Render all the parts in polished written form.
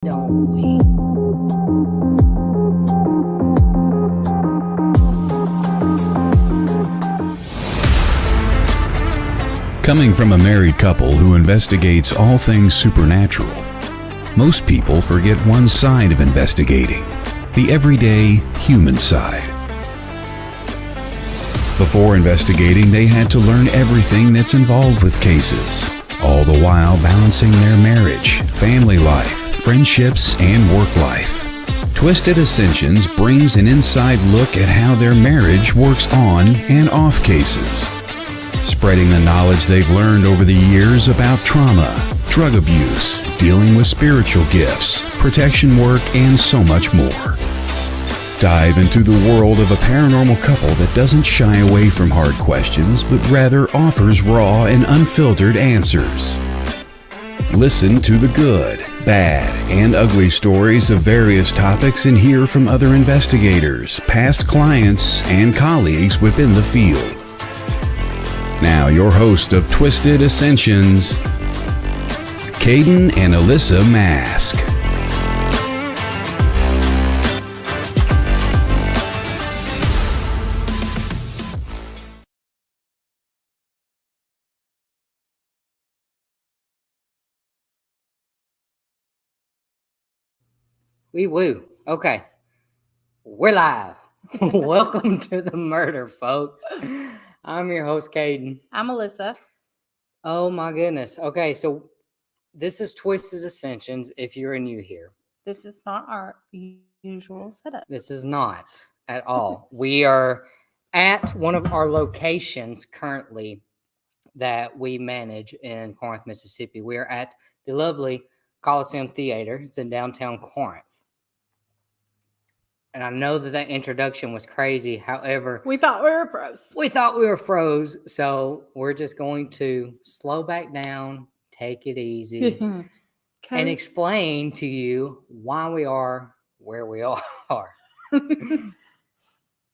Don't we? Coming from a married couple who investigates all things supernatural, most people forget one side of investigating, the everyday human side. Before investigating, they had to learn everything that's involved with cases, all the while balancing their marriage, family life, friendships, and work life. Twisted Ascensions brings an inside look at how their marriage works on and off cases, spreading the knowledge they've learned over the years about trauma, drug abuse, dealing with spiritual gifts, protection work, and so much more. Dive into the world of a paranormal couple that doesn't shy away from hard questions, but rather offers raw and unfiltered answers. Listen to the good, bad, and ugly stories of various topics and hear from other investigators, past clients, and colleagues within the field. Now, your host of Twisted Ascensions, Caden and Allissa Mask. Wee woo. Okay. We're live. Welcome to the murder, folks. I'm your host, Caden. I'm Allissa. Oh my goodness. Okay, so this is Twisted Ascensions if you're new here. This is not our usual setup. This is not at all. We are at one of our locations currently that we manage in Corinth, Mississippi. We are at the lovely Coliseum Theater. It's in downtown Corinth. And I know that introduction was crazy. However, we thought we were froze. So we're just going to slow back down, take it easy, and explain to you why we are where we are.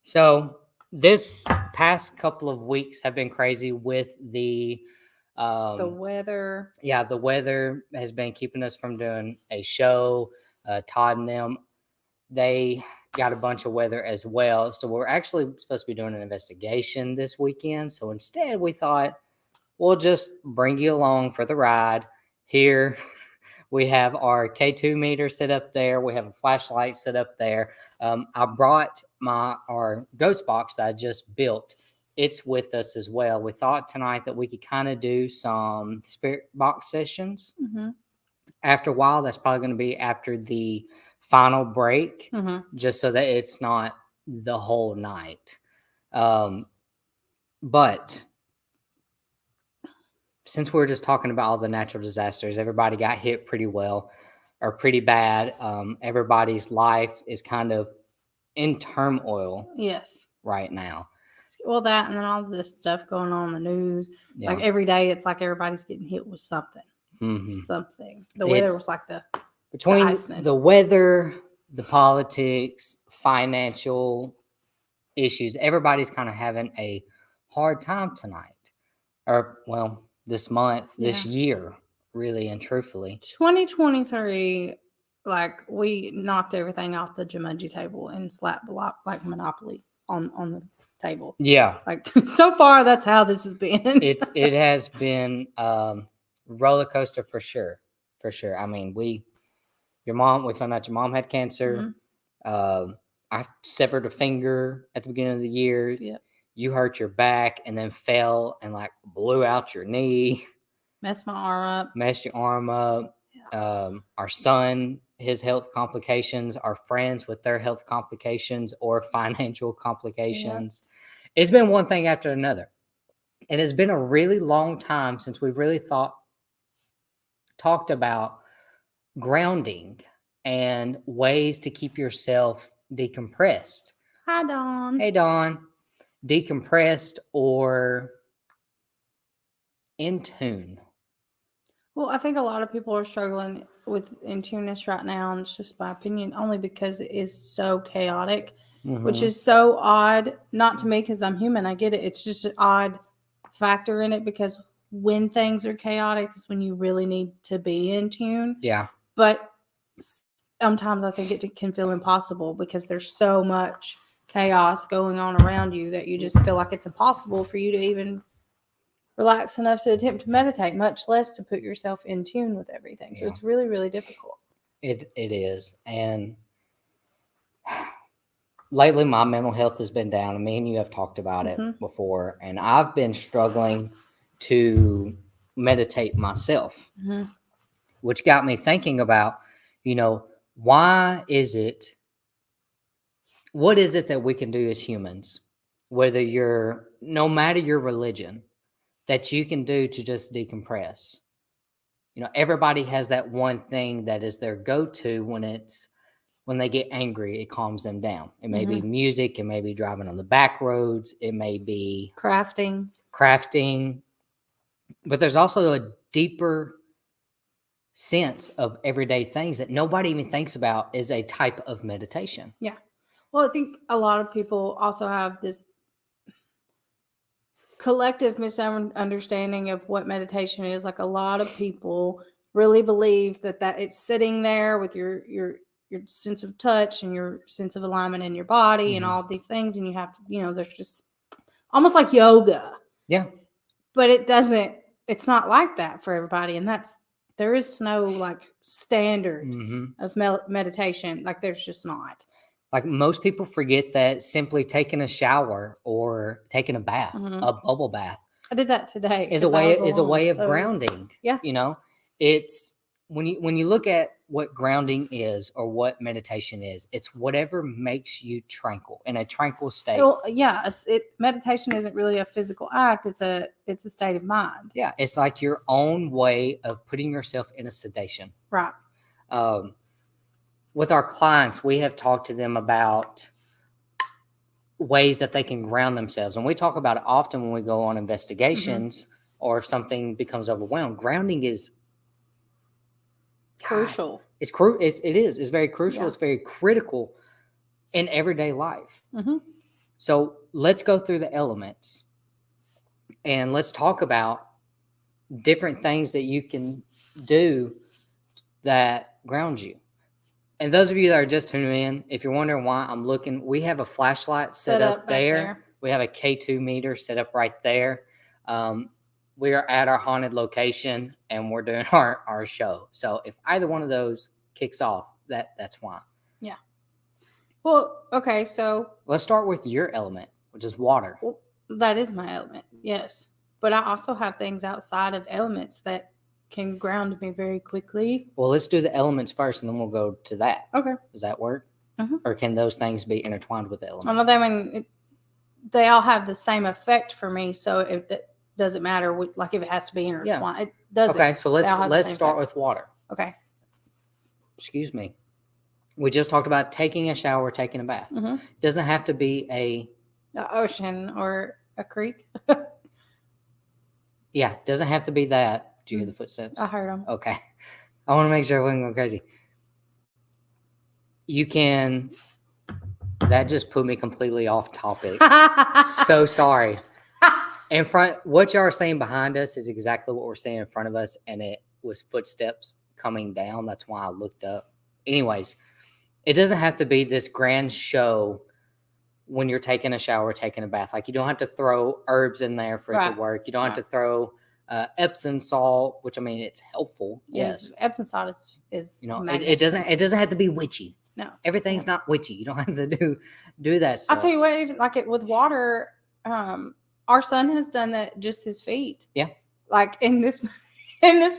So this past couple of weeks have been crazy with the weather. Yeah, the weather has been keeping us from doing a show. Todd and them, they got a bunch of weather as well. So we're actually supposed to be doing an investigation this weekend. So instead we thought we'll just bring you along for the ride. Here we have our K2 meter set up there. We have a flashlight set up there. I brought our ghost box that I just built. It's with us as well. We thought tonight that we could kind of do some spirit box sessions. Mm-hmm. After a while, that's probably going to be after the final break, mm-hmm. just so that it's not the whole night. But since we were just talking about all the natural disasters, everybody got hit pretty well or pretty bad. Everybody's life is kind of in turmoil. Yes. Right now. Well, that and then all this stuff going on in the news. Yeah. Like every day, it's like everybody's getting hit with something. Mm-hmm. Something. The weather was like between the weather, the politics, financial issues, everybody's kind of having a hard time tonight. Or, well, this month, this year, really and truthfully. 2023, like, we knocked everything off the Jumanji table and slapped like Monopoly on the table. Yeah. Like, so far, that's how this has been. It has been roller coaster for sure. For sure. I mean, we found out your mom had cancer. Mm-hmm. I severed a finger at the beginning of the year. Yep. You hurt your back and then fell and like blew out your knee. Messed your arm up. Yeah. Our son, his health complications, our friends with their health complications or financial complications. Yep. It's been one thing after another. It has been a really long time since we've really talked about grounding and ways to keep yourself decompressed. Hi, Dawn. Hey, Dawn. Decompressed or in tune. Well, I think a lot of people are struggling with in-tuneness right now, and it's just my opinion, only because it is so chaotic, mm-hmm. which is so odd. Not to me, because I'm human. I get it. It's just an odd factor in it, because when things are chaotic is when you really need to be in tune. Yeah. But sometimes I think it can feel impossible because there's so much chaos going on around you that you just feel like it's impossible for you to even relax enough to attempt to meditate, much less to put yourself in tune with everything. So it's really, really difficult. It is. And lately my mental health has been down, and me and you have talked about it before, and I've been struggling to meditate myself, which got me thinking about, what is it that we can do as humans, no matter your religion, that you can do to just decompress? Everybody has that one thing that is their go-to when they get angry. It calms them down. It may be music, it may be driving on the back roads, it may be crafting, but there's also a deeper sense of everyday things that nobody even thinks about as a type of meditation. Yeah. Well, I think a lot of people also have this collective misunderstanding of what meditation is. Like, a lot of people really believe that it's sitting there with your sense of touch and your sense of alignment in your body and all of these things, and you have to, there's just almost like yoga. Yeah. But it's not like that for everybody, and there is no like standard of meditation. Like, there's just not. Like, most people forget that simply taking a shower or taking a bath, a bubble bath, I did that today, is a way of grounding. It's when you look at what grounding is or what meditation is, it's whatever makes you tranquil, in a tranquil state. Well, yeah, meditation isn't really a physical act. It's a state of mind. Yeah, it's like your own way of putting yourself in a sedation. Right. With our clients, we have talked to them about ways that they can ground themselves. And we talk about it often when we go on investigations or if something becomes overwhelmed. Grounding is crucial. It's very crucial. Yeah. It's very critical in everyday life. So let's go through the elements and let's talk about different things that you can do that ground you. And those of you that are just tuning in, if you're wondering why I'm looking, we have a flashlight set up there. We have a K2 meter set up right there. We are at our haunted location and we're doing our show. So if either one of those kicks off, that's why. Yeah. Well, okay, so let's start with your element, which is water. Well, that is my element, yes. But I also have things outside of elements that can ground me very quickly. Well, let's do the elements first and then we'll go to that. Okay. Does that work? Or can those things be intertwined with the elements? They all have the same effect for me, so it doesn't matter if it has to be intertwined. It doesn't. Okay, so let's start with water. Okay. Excuse me. We just talked about taking a shower, taking a bath. It doesn't have to be the ocean or a creek. Yeah, it doesn't have to be that. Did you hear the footsteps? I heard them. Okay. I want to make sure I wasn't going crazy. That just put me completely off topic. So sorry. What y'all are saying behind us is exactly what we're seeing in front of us, and it was footsteps coming down. That's why I looked up. Anyways, it doesn't have to be this grand show when you're taking a shower, taking a bath. Like, you don't have to throw herbs in there for it to work. You don't have to throw Epsom salt, which it's helpful. Yes, Epsom salt is it doesn't have to be witchy. No, everything's not witchy. You don't have to do that stuff. I'll tell you what, even with water, our son has done that, just his feet. Yeah, like in this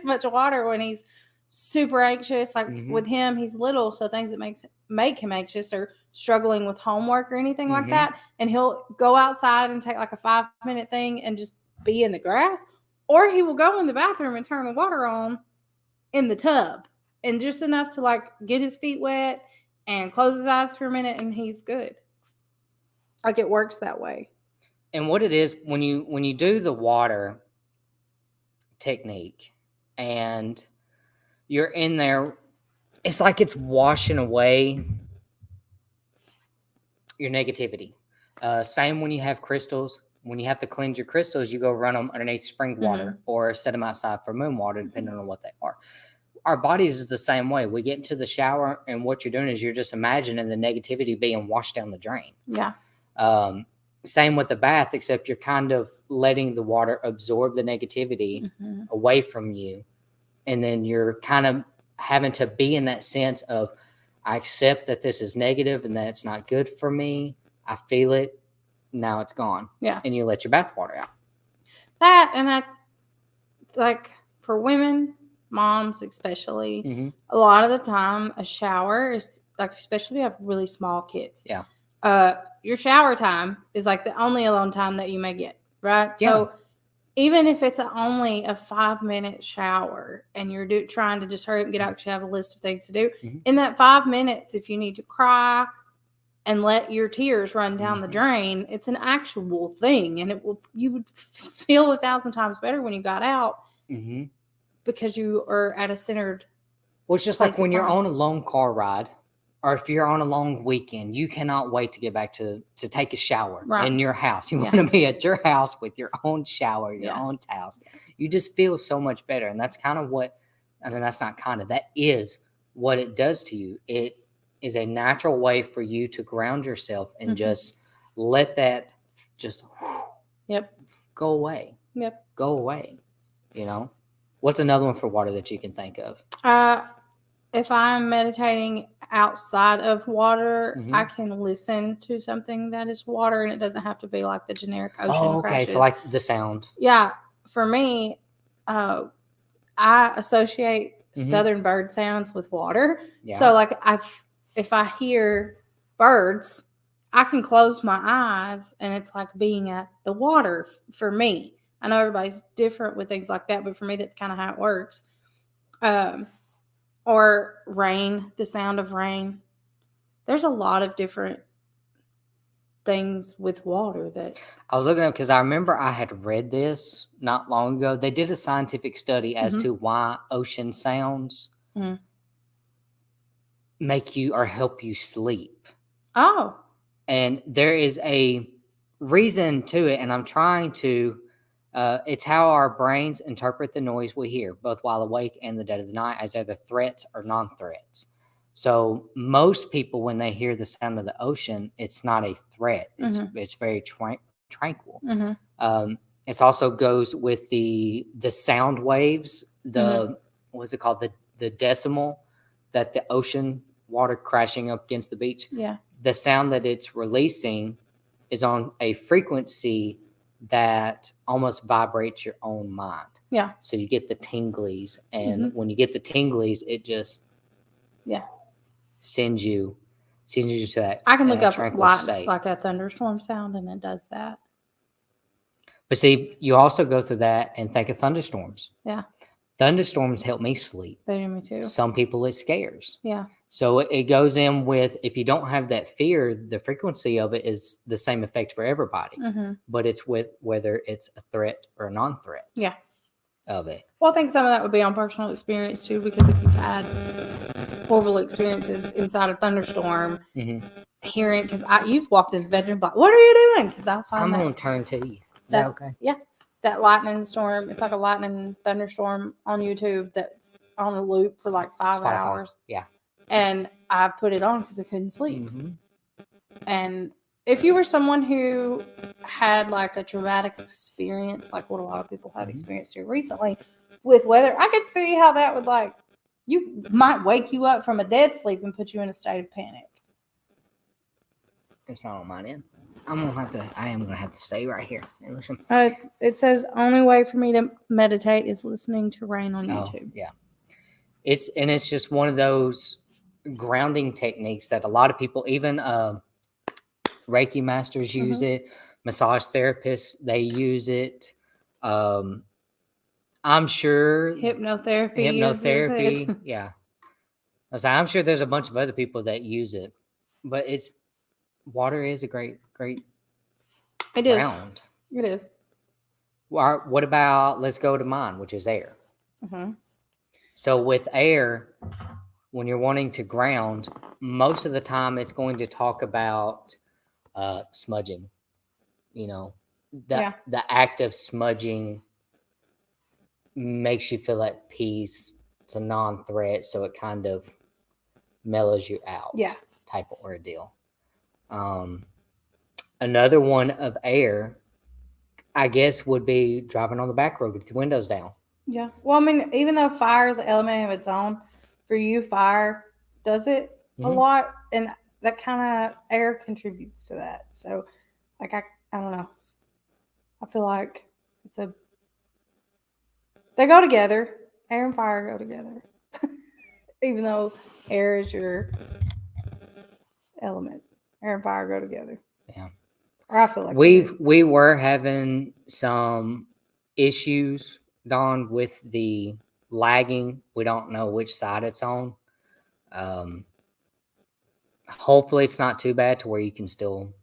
much water when he's super anxious. Like with him, he's little, so things that make him anxious or struggling with homework or anything like that, and he'll go outside and take like a 5-minute thing and just be in the grass. Or he will go in the bathroom and turn the water on in the tub, and just enough to get his feet wet and close his eyes for a minute, and he's good. Like, it works that way. And what it is, when you do the water technique and you're in there, it's like it's washing away your negativity. Same when you have crystals. When you have to cleanse your crystals, you go run them underneath spring water or set them outside for moon water, depending on what they are. our bodies is the same way. We get into the shower, and what you're doing is you're just imagining the negativity being washed down the drain. Yeah. Same with the bath, except you're kind of letting the water absorb the negativity away from you. And then you're kind of having to be in that sense of, I accept that this is negative and that it's not good for me. I feel it. Now it's gone. Yeah. And you let your bath water out. That, and I, like, for women, moms especially, a lot of the time a shower is, like, especially if you have really small kids. Yeah. Your shower time is like the only alone time that you may get, right? Yeah. So even if it's only a 5-minute shower and you're trying to just hurry up and get out because you have a list of things to do, in that 5 minutes, if you need to cry and let your tears run down the drain, it's an actual thing, and you would feel 1,000 times better when you got out because you are at a centered. Well, it's just like when you're on a long car ride, or if you're on a long weekend, you cannot wait to get back to take a shower in your house. You want to be at your house with your own shower, your own towels. You just feel so much better. And that's kind of what, I mean, that's not kind of, that is what it does to you. It is a natural way for you to ground yourself and just let that just go away. Go away. You know? What's another one for water that you can think of? If I'm meditating outside of water, I can listen to something that is water, and it doesn't have to be like the generic ocean crashes. So like the sound. Yeah. For me, I associate southern bird sounds with water. Yeah. So like if I hear birds, I can close my eyes, and it's like being at the water for me. I know everybody's different with things like that, but for me, that's kind of how it works. Or rain, the sound of rain. There's a lot of different things with water that I was looking up because I remember I had read this not long ago. They did a scientific study as to why ocean sounds make you or help you sleep. Oh. And there is a reason to it, and I'm trying to it's how our brains interpret the noise we hear, both while awake and the dead of the night, as either threats or non-threats. So most people, when they hear the sound of the ocean, it's not a threat. It's very tranquil. It also goes with the sound waves. What's it called? The decimal that the ocean water crashing up against the beach. Yeah. The sound that it's releasing is on a frequency that almost vibrates your own mind. Yeah. So you get the tinglies, and when you get the tinglies, it just sends you to that. I can look up like a thunderstorm sound, and it does that. But see, you also go through that and think of thunderstorms. Yeah. Thunderstorms help me sleep. They do me too. Some people it scares. Yeah. So it goes in with, if you don't have that fear, the frequency of it is the same effect for everybody. But it's with whether it's a threat or a non-threat. Yeah. Of it. Well, I think some of that would be on personal experience too, because if you've had horrible experiences inside a thunderstorm, hearing, because you've walked in the bedroom, like, what are you doing? Because I'm going to turn to you. Is that okay? Yeah. That lightning storm, it's like a lightning thunderstorm on YouTube that's on a loop for like 5 hours. Yeah. And I put it on because I couldn't sleep. And if you were someone who had like a traumatic experience, like what a lot of people have experienced here recently with weather, I could see how that would, like, you might wake you up from a dead sleep and put you in a state of panic. It's not on my end. I am gonna have to stay right here and listen. It says only way for me to meditate is listening to rain on YouTube. Yeah. It's just one of those grounding techniques that a lot of people, even Reiki masters use it, massage therapists, they use it. I'm sure hypnotherapy uses it. Yeah. I'm sure there's a bunch of other people that use it, but water is a great ground. It is. What about, let's go to mine, which is air. So with air, when you're wanting to ground, most of the time it's going to talk about smudging. You know, the act of smudging makes you feel at peace, it's a non-threat, so it kind of mellows you out. Yeah. Type of ordeal. Another one of air, I guess, would be driving on the back road with the windows down. Yeah. Well, I mean, even though fire is an element of its own, for you, fire does it a lot, and that kind of air contributes to that. So, like, I don't know. I feel like they go together. Air and fire go together. Even though air is your element, air and fire go together. Yeah. Or I feel like we were having some issues, Dawn, with the lagging. We don't know which side it's on. Hopefully it's not too bad to where you can still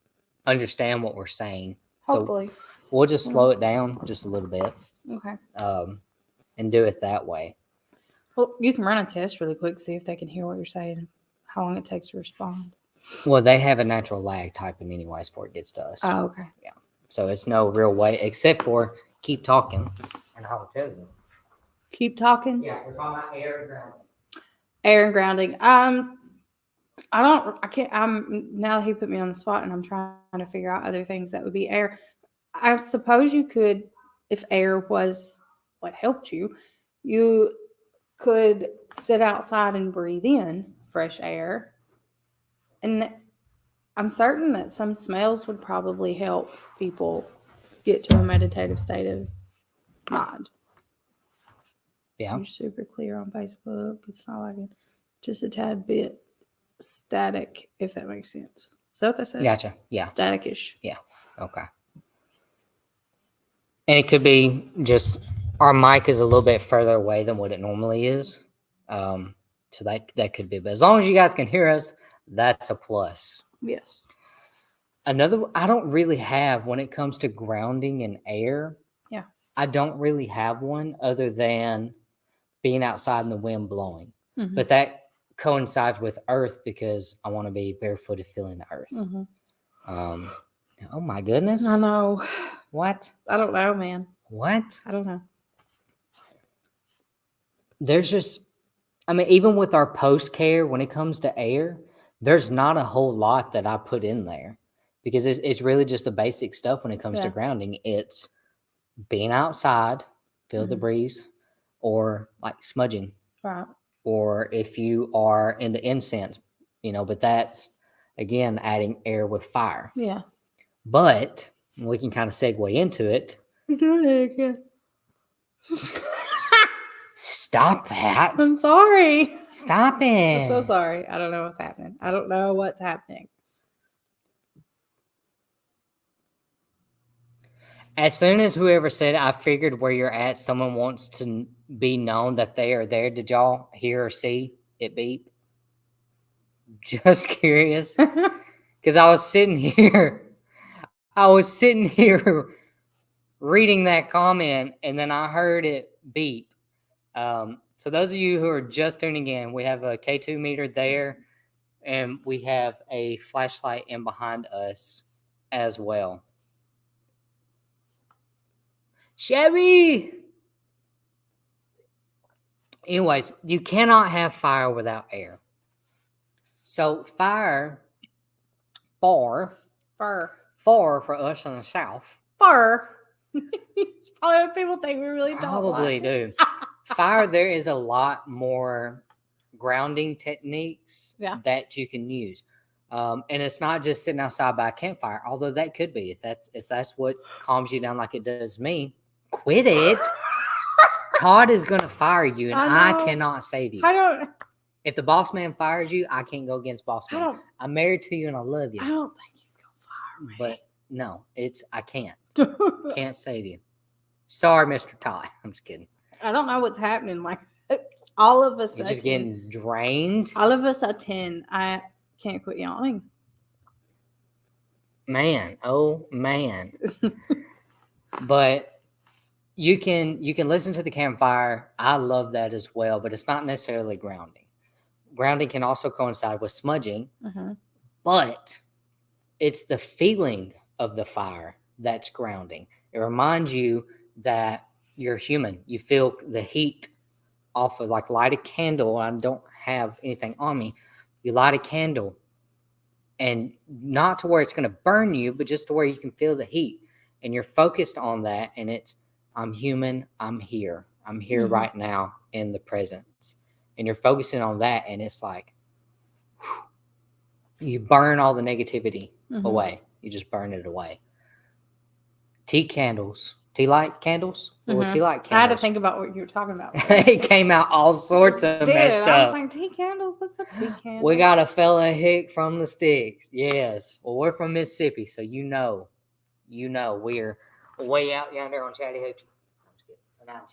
understand what we're saying. Hopefully. So we'll just slow it down just a little bit. Okay. And do it that way. Well, you can run a test really quick, see if they can hear what you're saying, how long it takes to respond. Well, they have a natural lag typing anyways before it gets to us. Oh, okay. Yeah. So it's no real way except for keep talking, and I will tell you. Keep talking. Yeah, we're talking about air and grounding. Air and grounding. Now that he put me on the spot and I'm trying to figure out other things that would be air. I suppose you could, if air was what helped you, you could sit outside and breathe in fresh air. And I'm certain that some smells would probably help people get to a meditative state of mind. Yeah. You're super clear on Facebook. It's not like just a tad bit static, if that makes sense. Is that what that says? Gotcha. Yeah. Static-ish. Yeah. Okay. And it could be just our mic is a little bit further away than what it normally is. So that could be, but as long as you guys can hear us, that's a plus. Yes. Another, I don't really have when it comes to grounding and air. Yeah. I don't really have one other than being outside in the wind blowing. Mm-hmm. But that coincides with earth because I want to be barefooted feeling the earth. Mm-hmm. Oh my goodness. I know. What? I don't know, man. What? I don't know. There's just, I mean, even with our post care, when it comes to air, there's not a whole lot that I put in there because it's really just the basic stuff when it comes to grounding. It's being outside, feel the breeze, or like smudging. Right. Or if you are into incense, but that's, again, adding air with fire. Yeah. But we can kind of segue into it. Stop that. I'm sorry. Stop it. I'm so sorry. I don't know what's happening. I don't know what's happening. As soon as whoever said, I figured where you're at, someone wants to be known that they are there. Did y'all hear or see it beep? Just curious. Because I was sitting here reading that comment, and then I heard it beep. So those of you who are just tuning in, we have a K2 meter there, and we have a flashlight in behind us as well. Sherry! Anyways, you cannot have fire without air. So fire, far for us in the South. Fur. It's probably what people think we really don't Probably do. Fire, there is a lot more grounding techniques that you can use. And it's not just sitting outside by a campfire, although that could be. If that's what calms you down like it does me, quit it. Todd is going to fire you, and I cannot save you. If the boss man fires you, I can't go against boss man. I'm married to you, and I love you. I don't think he's going to fire me. But no, I can't. Can't save you. Sorry, Mr. Todd. I'm just kidding. I don't know what's happening. Like, all of a sudden. You're just getting drained. All of a sudden, I can't quit yawning. Man, oh man. But you can listen to the campfire. I love that as well, but it's not necessarily grounding. Grounding can also coincide with smudging, but it's the feeling of the fire that's grounding. It reminds you that you're human. You feel the heat off of, like, light a candle. I don't have anything on me. You light a candle, and not to where it's going to burn you, but just to where you can feel the heat, and you're focused on that. And it's, I'm human. I'm here right now in the presence. And you're focusing on that. And it's like, whew, you burn all the negativity away. You just burn it away. Tea light candles. Well, tea light candles. I had to think about what you were talking about. It came out all sorts of messed up. I was like, tea candles? What's a tea candle? We got a fella hick from the sticks. Yes. Well, we're from Mississippi, so you know, we're way out yonder on Chattahoochee. We're not in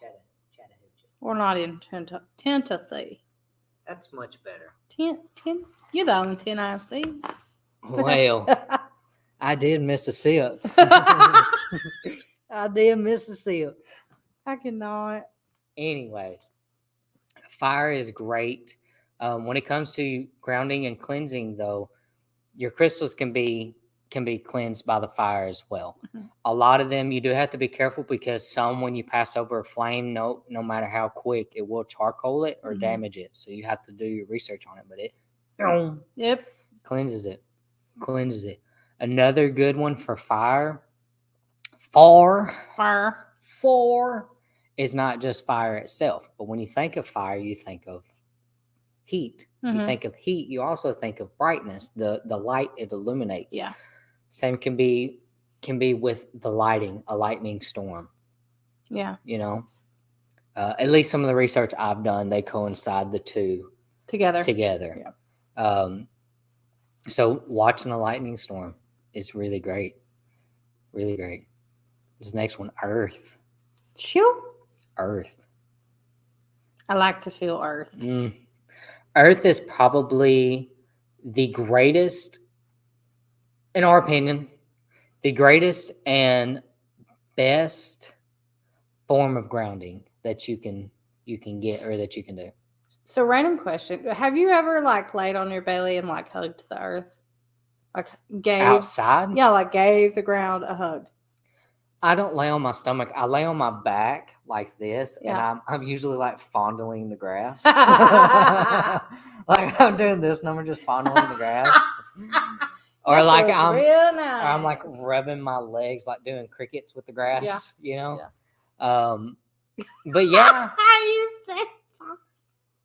Chattahoochee. We're not in Tennessee. That's much better. You're the only 10 I see. Well, I did miss a sip. I did miss a sip. I cannot. Anyways, fire is great. When it comes to grounding and cleansing, though, your crystals can be cleansed by the fire as well. A lot of them, you do have to be careful, because some, when you pass over a flame, no matter how quick, it will charcoal it or damage it. So you have to do your research on it. But it cleanses it. Another good one for fire. Fire is not just fire itself, but when you think of fire, you think of heat. You think of heat, you also think of brightness, the light it illuminates. Yeah. Same can be with the lighting, a lightning storm. Yeah. You know, at least some of the research I've done, they coincide the two together. Yeah. So watching a lightning storm is really great. Really great. This next one, Earth. Earth. I like to feel Earth. Earth is probably the greatest, in our opinion, the greatest and best form of grounding that you can get, or that you can do. So, random question: have you ever laid on your belly and hugged the earth, gave outside? Yeah, gave the ground a hug. I don't lay on my stomach. I lay on my back like this, and I'm usually fondling the grass. I'm doing this, and I'm just fondling the grass. Or I'm real nice. Or I'm rubbing my legs, doing crickets with the grass. Yeah. You know. Yeah. But yeah. You said.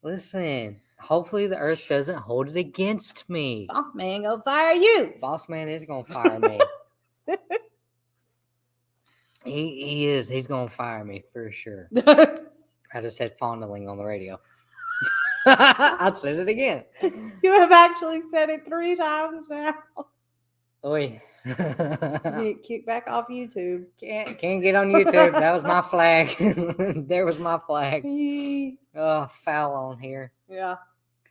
Listen. Hopefully the earth doesn't hold it against me. Boss man gonna fire you. Boss man is gonna fire me. He is. He's gonna fire me for sure. I just said fondling on the radio. I said it again. You have actually said it 3 times now. Oi. You kick back off YouTube. Can't get on YouTube. That was my flag. There was my flag. Oh, foul on here. Yeah,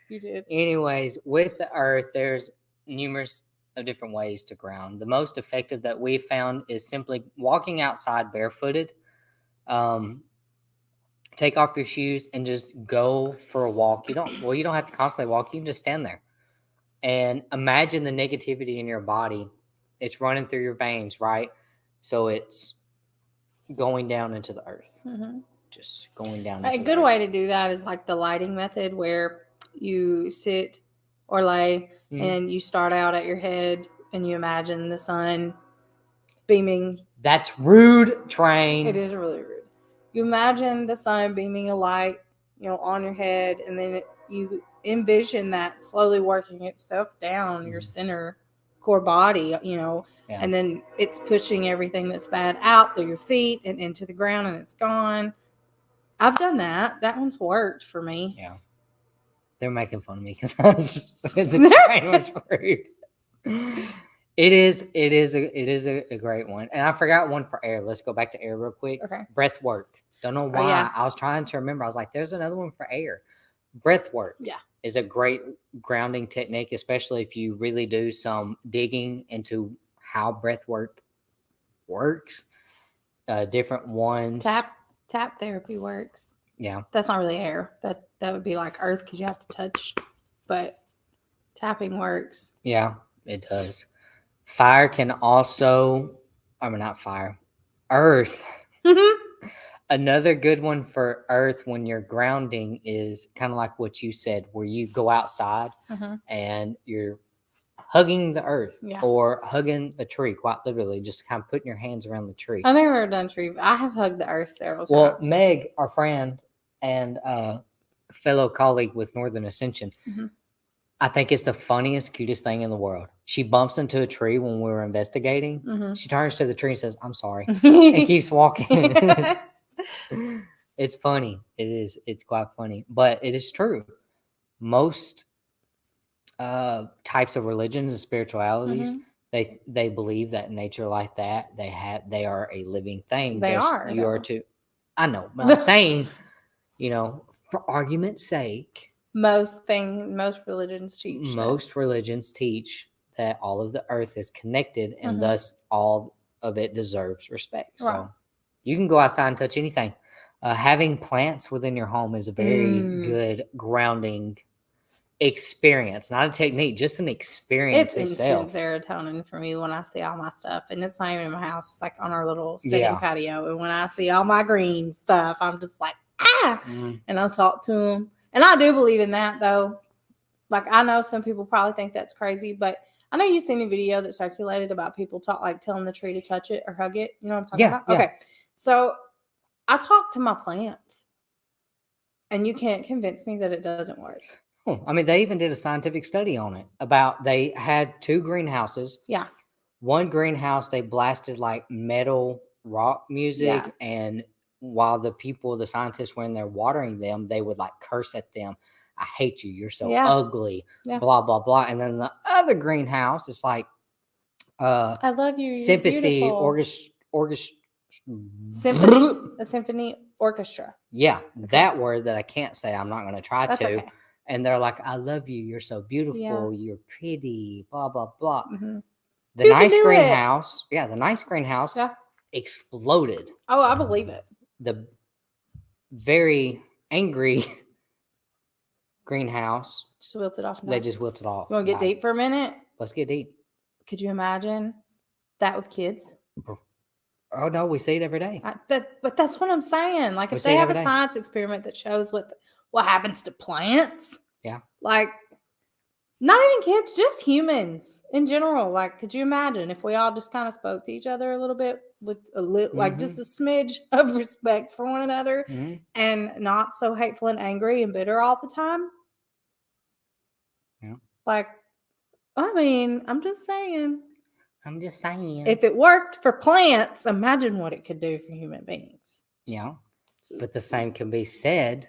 you did. Anyways, with the earth, there's numerous of different ways to ground. The most effective that we found is simply walking outside barefooted. Take off your shoes and just go for a walk. You don't have to constantly walk. You can just stand there and imagine the negativity in your body. It's running through your veins, right? So it's going down into the earth. Just going down. A good way to do that is the lighting method, where you sit or lay and you start out at your head and you imagine the sun beaming. That's rude, Train. It is really rude. You imagine the sun beaming a light, on your head, and then you envision that slowly working itself down your center core body, and then it's pushing everything that's bad out through your feet and into the ground, and it's gone. I've done that. That one's worked for me. Yeah. They're making fun of me because the train was rude. It is a great one. And I forgot one for air. Let's go back to air real quick. Okay. Breath work. Don't know why. I was trying to remember. I was like, there's another one for air. Breath work is a great grounding technique, especially if you really do some digging into how breath work works. Different ones. Tap therapy works. Yeah. That's not really air. That would be like earth, because you have to touch. But tapping works. Yeah, it does. Fire can also, not fire. Earth. Another good one for Earth when you're grounding is kind of like what you said, where you go outside and you're hugging the earth or hugging a tree, quite literally, just kind of putting your hands around the tree. I've never done tree. I have hugged the earth several times. Well, Meg, our friend and fellow colleague with Northern Ascension, I think it's the funniest, cutest thing in the world. She bumps into a tree when we were investigating. She turns to the tree and says, "I'm sorry," and keeps walking. It's funny. It is. It's quite funny, but it is true. Most types of religions and spiritualities, they believe that nature like that, they are a living thing. They are. You are too. I know, but I'm saying, for argument's sake, most religions teach. Most religions teach that all of the earth is connected, and thus all of it deserves respect. Right. So you can go outside and touch anything. Having plants within your home is a very good grounding experience, not a technique, just an experience. It's itself. instant serotonin for me when I see all my stuff, and it's not even in my house. It's like on our little sitting patio, and when I see all my green stuff, I'm just like, and I'll talk to them. And I do believe in that, though. Like, I know some people probably think that's crazy, but I know you've seen a video that circulated about people telling the tree to touch it or hug it. You know what I'm talking about? Yeah. Okay. So I talk to my plants, and you can't convince me that it doesn't work. Oh, I mean, they even did a scientific study on it about they had 2 greenhouses. Yeah. One greenhouse, they blasted like metal rock music, and while the scientists were in there watering them, they would like curse at them. "I hate you. You're so ugly." Blah, blah, blah. And then the other greenhouse is like, "I love you. Sympathy Symphony, a symphony orchestra." Yeah, that word that I can't say. I'm not going to try That's to. okay. And they're like, "I love you. You're so beautiful. You're pretty. Blah, blah, blah." The nice greenhouse, the nice greenhouse exploded. Oh, I believe it. The very angry greenhouse, just wilted off. They just wilted off. You want to get deep for a minute? Let's get deep. Could you imagine that with kids? Oh no, we see it every day. But that's what I'm saying. Like, if they have a science experiment that shows what happens to plants, like, not even kids, just humans in general. Like, could you imagine if we all just kind of spoke to each other a little bit with a little, like, just a smidge of respect for one another, and not so hateful and angry and bitter all the time? Yeah. Like, I mean, I'm just saying. If it worked for plants, imagine what it could do for human beings. Yeah. But the same can be said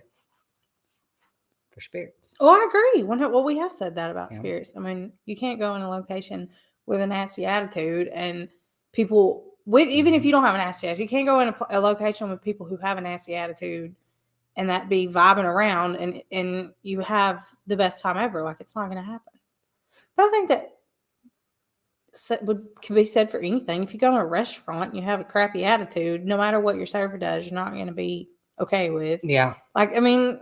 for spirits. Oh, I agree. Well, we have said that about spirits. I mean, you can't go in a location with a nasty attitude, and people even if you don't have a nasty attitude, you can't go in a location with people who have a nasty attitude and that be vibing around and you have the best time ever. Like, it's not going to happen. But I think that can be said for anything. If you go to a restaurant and you have a crappy attitude, no matter what your server does, you're not going to be okay with. Yeah. Like, I mean,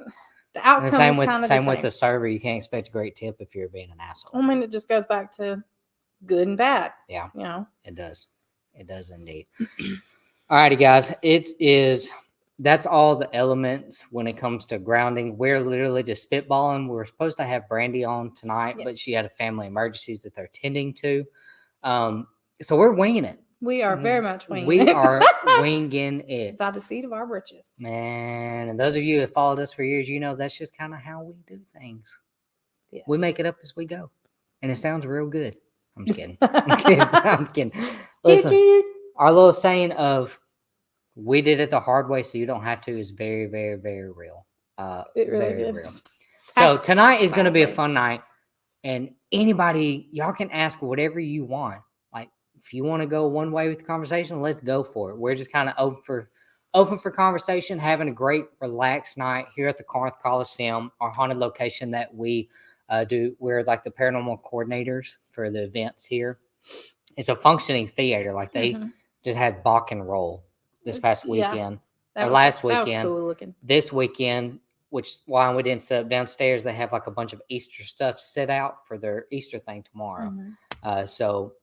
the outcome is kind of the same. With the server. You can't expect a great tip if you're being an asshole. I mean, it just goes back to good and bad. Yeah. You know? It does. It does indeed. All righty, guys. That's all the elements when it comes to grounding. We're literally just spitballing. We were supposed to have Brandy on tonight, but she had a family emergencies that they're tending to. So we're winging it. We are very much winging it. We are winging it. By the seat of our britches. Man, and those of you who have followed us for years, you know that's just kind of how we do things. Yes. We make it up as we go. And it sounds real good. I'm just kidding. I'm kidding. Listen, our little saying of "we did it the hard way so you don't have to" is very, very, very real. It really very is. Real. So tonight is going to be a fun night. And anybody, y'all can ask whatever you want. Like, if you want to go one way with the conversation, let's go for it. We're just kind of open for conversation, having a great, relaxed night here at the Corinth Coliseum, our haunted location that we do. We're like the paranormal coordinators for the events here. It's a functioning theater. Like, they just had Bach and Roll this past weekend. Last weekend. That was cool looking. This weekend, which why we didn't sit up downstairs, they have like a bunch of Easter stuff set out for their Easter thing tomorrow. So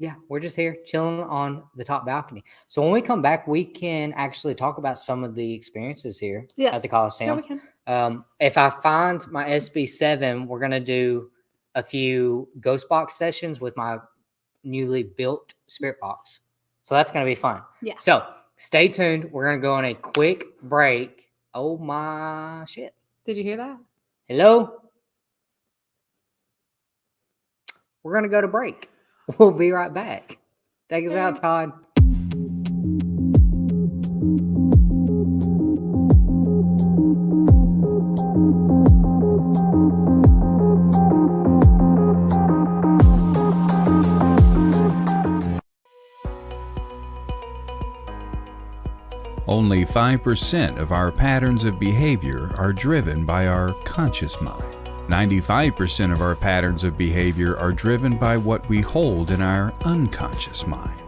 Yeah, we're just here chilling on the top balcony. So when we come back, we can actually talk about some of the experiences here at the Coliseum. Yeah, we can. If I find my SB7, we're going to do a few ghost box sessions with my newly built spirit box. So that's going to be fun. Yeah. So stay tuned. We're going to go on a quick break. Oh my shit. Did you hear that? Hello? We're going to go to break. We'll be right back. Take us out, Todd. Only 5% of our patterns of behavior are driven by our conscious mind. 95% of our patterns of behavior are driven by what we hold in our unconscious mind.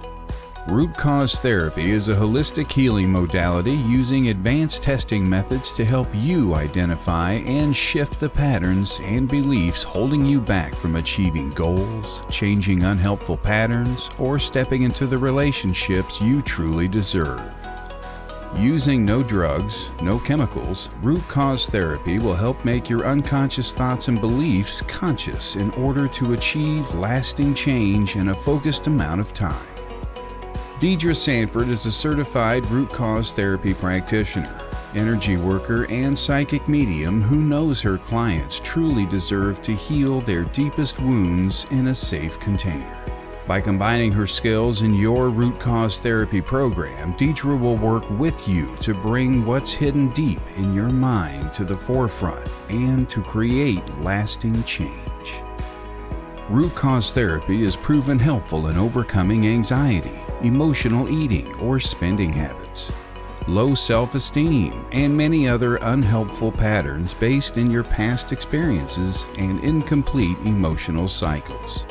Root cause therapy is a holistic healing modality using advanced testing methods to help you identify and shift the patterns and beliefs holding you back from achieving goals, changing unhelpful patterns, or stepping into the relationships you truly deserve. Using no drugs, no chemicals, root cause therapy will help make your unconscious thoughts and beliefs conscious in order to achieve lasting change in a focused amount of time. Deidre Sanford is a certified root cause therapy practitioner, energy worker, and psychic medium who knows her clients truly deserve to heal their deepest wounds in a safe container. By combining her skills in your root cause therapy program, Deidre will work with you to bring what's hidden deep in your mind to the forefront and to create lasting change. Root cause therapy is proven helpful in overcoming anxiety, emotional eating or spending habits, low self-esteem, and many other unhelpful patterns based in your past experiences and incomplete emotional cycles.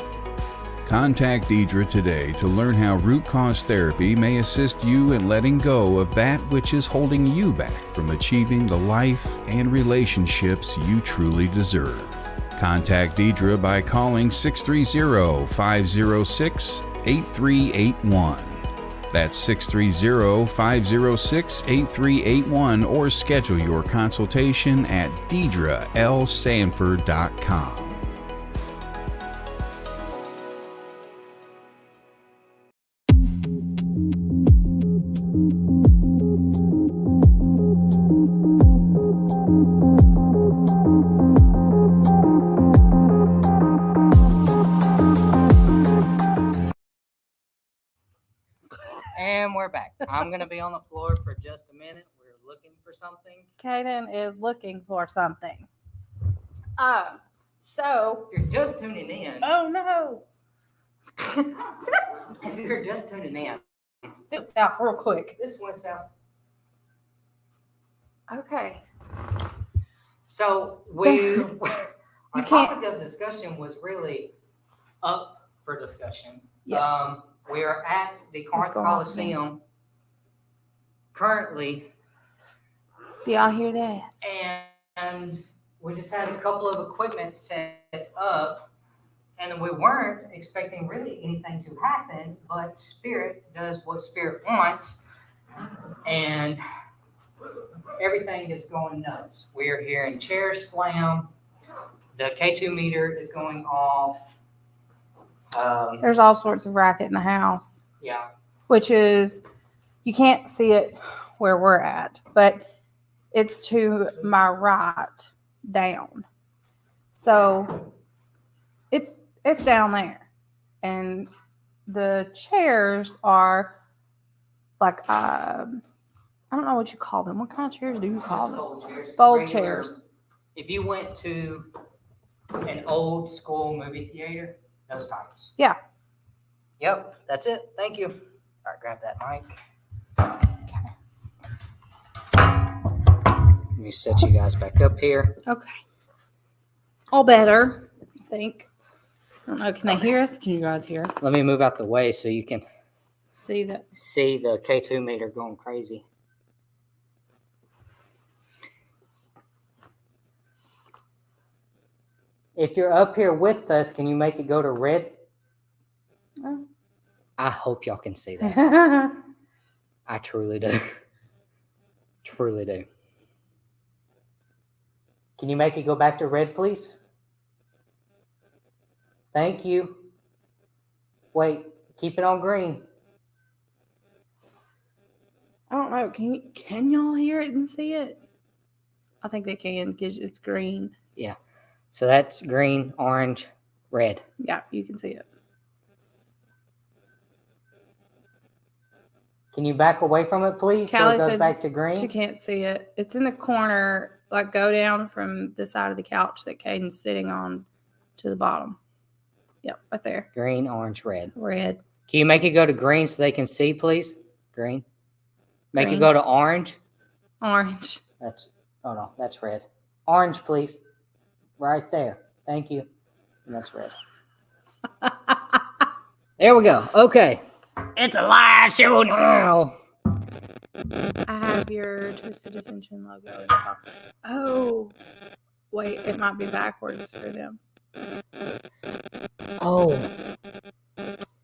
Contact Deidre today to learn how root cause therapy may assist you in letting go of that which is holding you back from achieving the life and relationships you truly deserve. Contact Deidre by calling 630-506-8381. That's 630-506-8381 or schedule your consultation at DeidreLSanford.com. And we're back. I'm going to be on the floor for just a minute. We're looking for something. Caden is looking for something. So. If you're just tuning in. Oh no. If you're just tuning in. It's out real quick. This went south. Okay. So our topic of discussion was really up for discussion. Yes. We are at the Corinth Coliseum currently. Do y'all hear that? And we just had a couple of equipment set up, and we weren't expecting really anything to happen, but Spirit does what Spirit wants, and everything is going nuts. We are hearing chairs slam. The K2 meter is going off. There's all sorts of racket in the house. Yeah. Which is, you can't see it where we're at, but it's to my right down. So it's down there. And the chairs are like, I don't know what you call them. What kind of chairs do you call them? Fold chairs. Fold chairs. If you went to an old school movie theater, those types. Yeah. Yep, that's it. Thank you. All right, grab that mic. Let me set you guys back up here. Okay. All better, I think. I don't know. Can they hear us? Can you guys hear us? Let me move out the way so you can See that? see the K2 meter going crazy. If you're up here with us, can you make it go to red? Oh, I hope y'all can see that. I truly do. Truly do. Can you make it go back to red, please? Thank you. Wait, keep it on green. I don't know. Can y'all hear it and see it? I think they can because it's green. Yeah. So that's green, orange, red. Yeah, you can see it. Can you back away from it, please? Callie So it goes said back to green. she can't see it. It's in the corner. Like go down from the side of the couch that Caden's sitting on to the bottom. Yep, right there. Green, orange, red. Red. Can you make it go to green so they can see, please? Green. Make Green. it go to orange. Orange. That's red. Orange, please. Right there. Thank you. And that's red. There we go. Okay. It's a live show now. I have your Twisted Ascension logo in the box. Oh, wait, it might be backwards for them. Oh.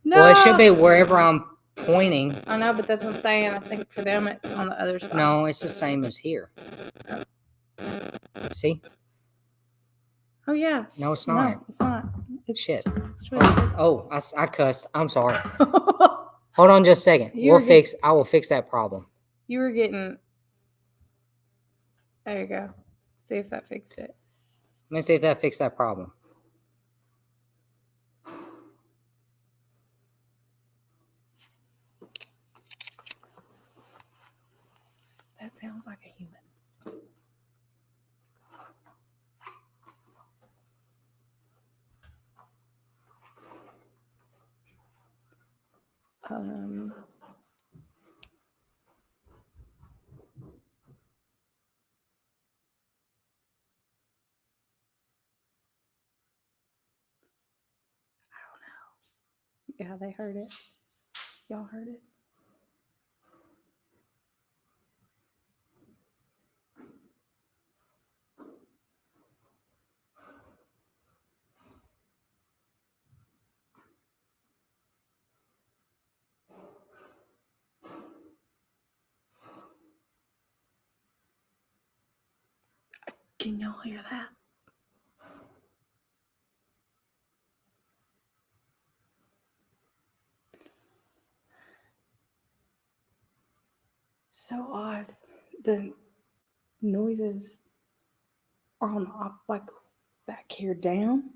No. Well, it should be wherever I'm pointing. I know, but that's what I'm saying. I think for them it's on the other side. No, it's the same as here. See? Oh, yeah. No, it's not. No, it's not. It's, Shit. It's twisted. Oh, I cussed. I'm sorry. Hold on just a second. I will fix that problem. You were getting. There you go. See if that fixed it. Let me see if that fixed that problem. That sounds like a human. Yeah, they heard it. Y'all heard it? Can y'all hear that? So odd. The noises are on the like back here down,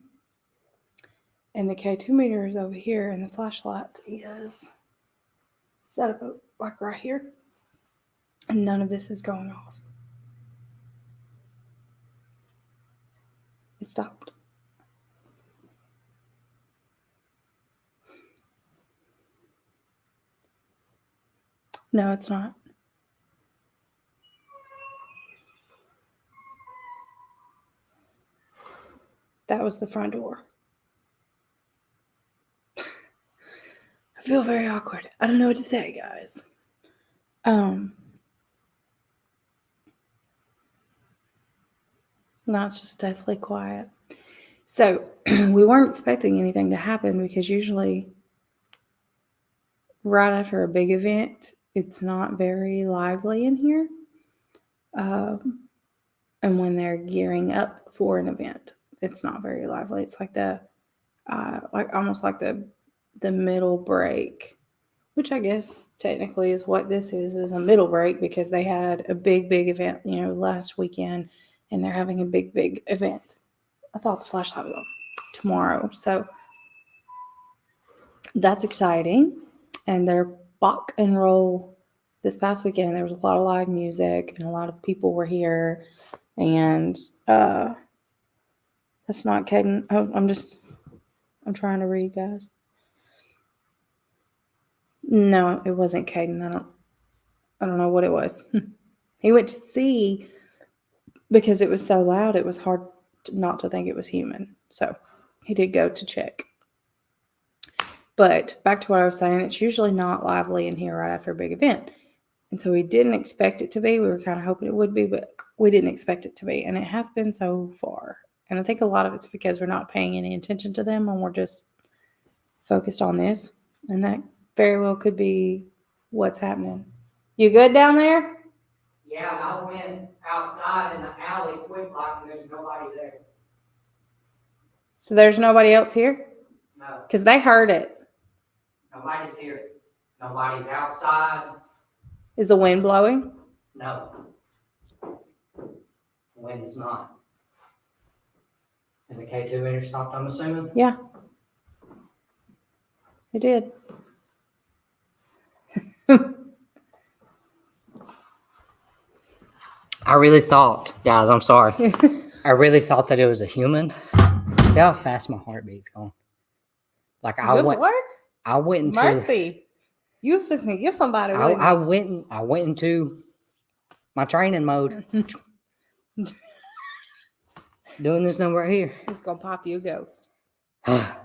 and the K2 meter is over here, and the flashlight is set up like right here, and none of this is going off. It stopped. No, it's not. That was the front door. I feel very awkward. I don't know what to say, guys. No, it's just deathly quiet. So we weren't expecting anything to happen because usually right after a big event, it's not very lively in here. And when they're gearing up for an event, it's not very lively. It's like almost like the middle break, which I guess technically is what this is a middle break because they had a big event, last weekend, and they're having a big event. I thought the flashlight was on tomorrow, so that's exciting. And they're rock and roll this past weekend. There was a lot of live music and a lot of people were here. And that's not Caden. Oh, I'm trying to read, guys. No, it wasn't Caden. I don't know what it was. He went to see because it was so loud. It was hard not to think it was human. So he did go to check. But back to what I was saying, it's usually not lively in here right after a big event. And so we didn't expect it to be. We were kind of hoping it would be, but we didn't expect it to be. And it has been so far. And I think a lot of it's because we're not paying any attention to them and we're just focused on this. And that very well could be what's happening. You good down there? Yeah, I went outside in the alley quick like and there's nobody there. So there's nobody else here? No, Because they heard it. nobody's here. Nobody's outside. Is the wind blowing? No. Wind's not. And the K2 meter stopped, I'm assuming? Yeah. It did. I really thought, guys, I'm sorry. I really thought that it was a human. See how fast my heartbeat's going. Like I Good went, Lord. I went into Mercy. You was looking to get somebody. I went into my training mode. Doing this number right here. It's gonna pop you a ghost. I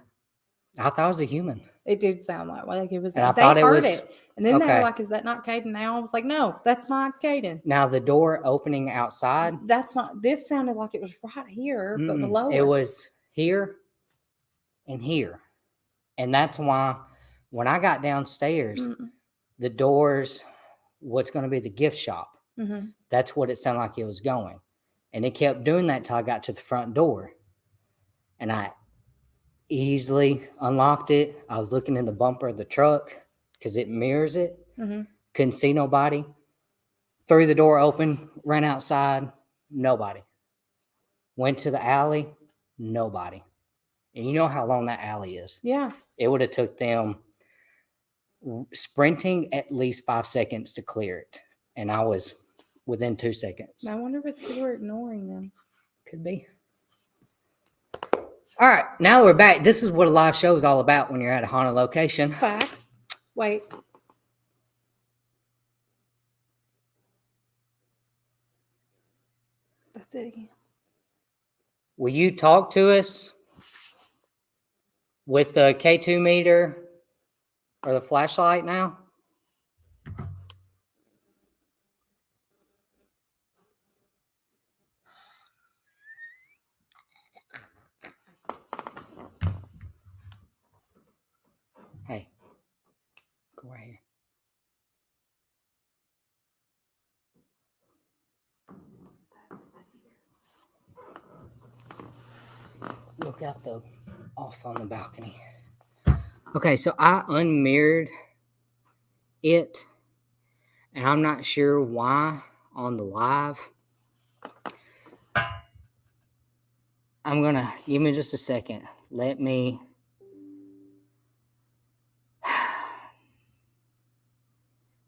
thought it was a human. It did sound like it was. And I They thought it heard was- it, and then they okay. were like, "Is that not Caden?" Now I was like, "No, that's not Caden. Now the door opening outside. That's not." This sounded like it was right here, but Mm-mm. below It us. was here and here. And that's why when I got downstairs, the doors, what's going to be the gift shop, Mm-hmm. that's what it sounded like it was going. And it kept doing that till I got to the front door. And I easily unlocked it. I was looking in the bumper of the truck because it mirrors it. Mm-hmm. Couldn't see nobody. Threw the door open, ran outside, nobody. Went to the alley, nobody. And you know how long that alley is. Yeah. It would have took them sprinting at least 5 seconds to clear it. And I was within 2 seconds. I wonder if it's because we're ignoring them. Could be. All right, now that we're back, this is what a live show is all about when you're at a haunted location. Facts. Wait. That's it again. Will you talk to us with the K2 meter or the flashlight now? Hey, go right here. Look out off on the balcony. Okay, so I unmirrored it, and I'm not sure why on the live. I'm gonna give me just a second. Let me.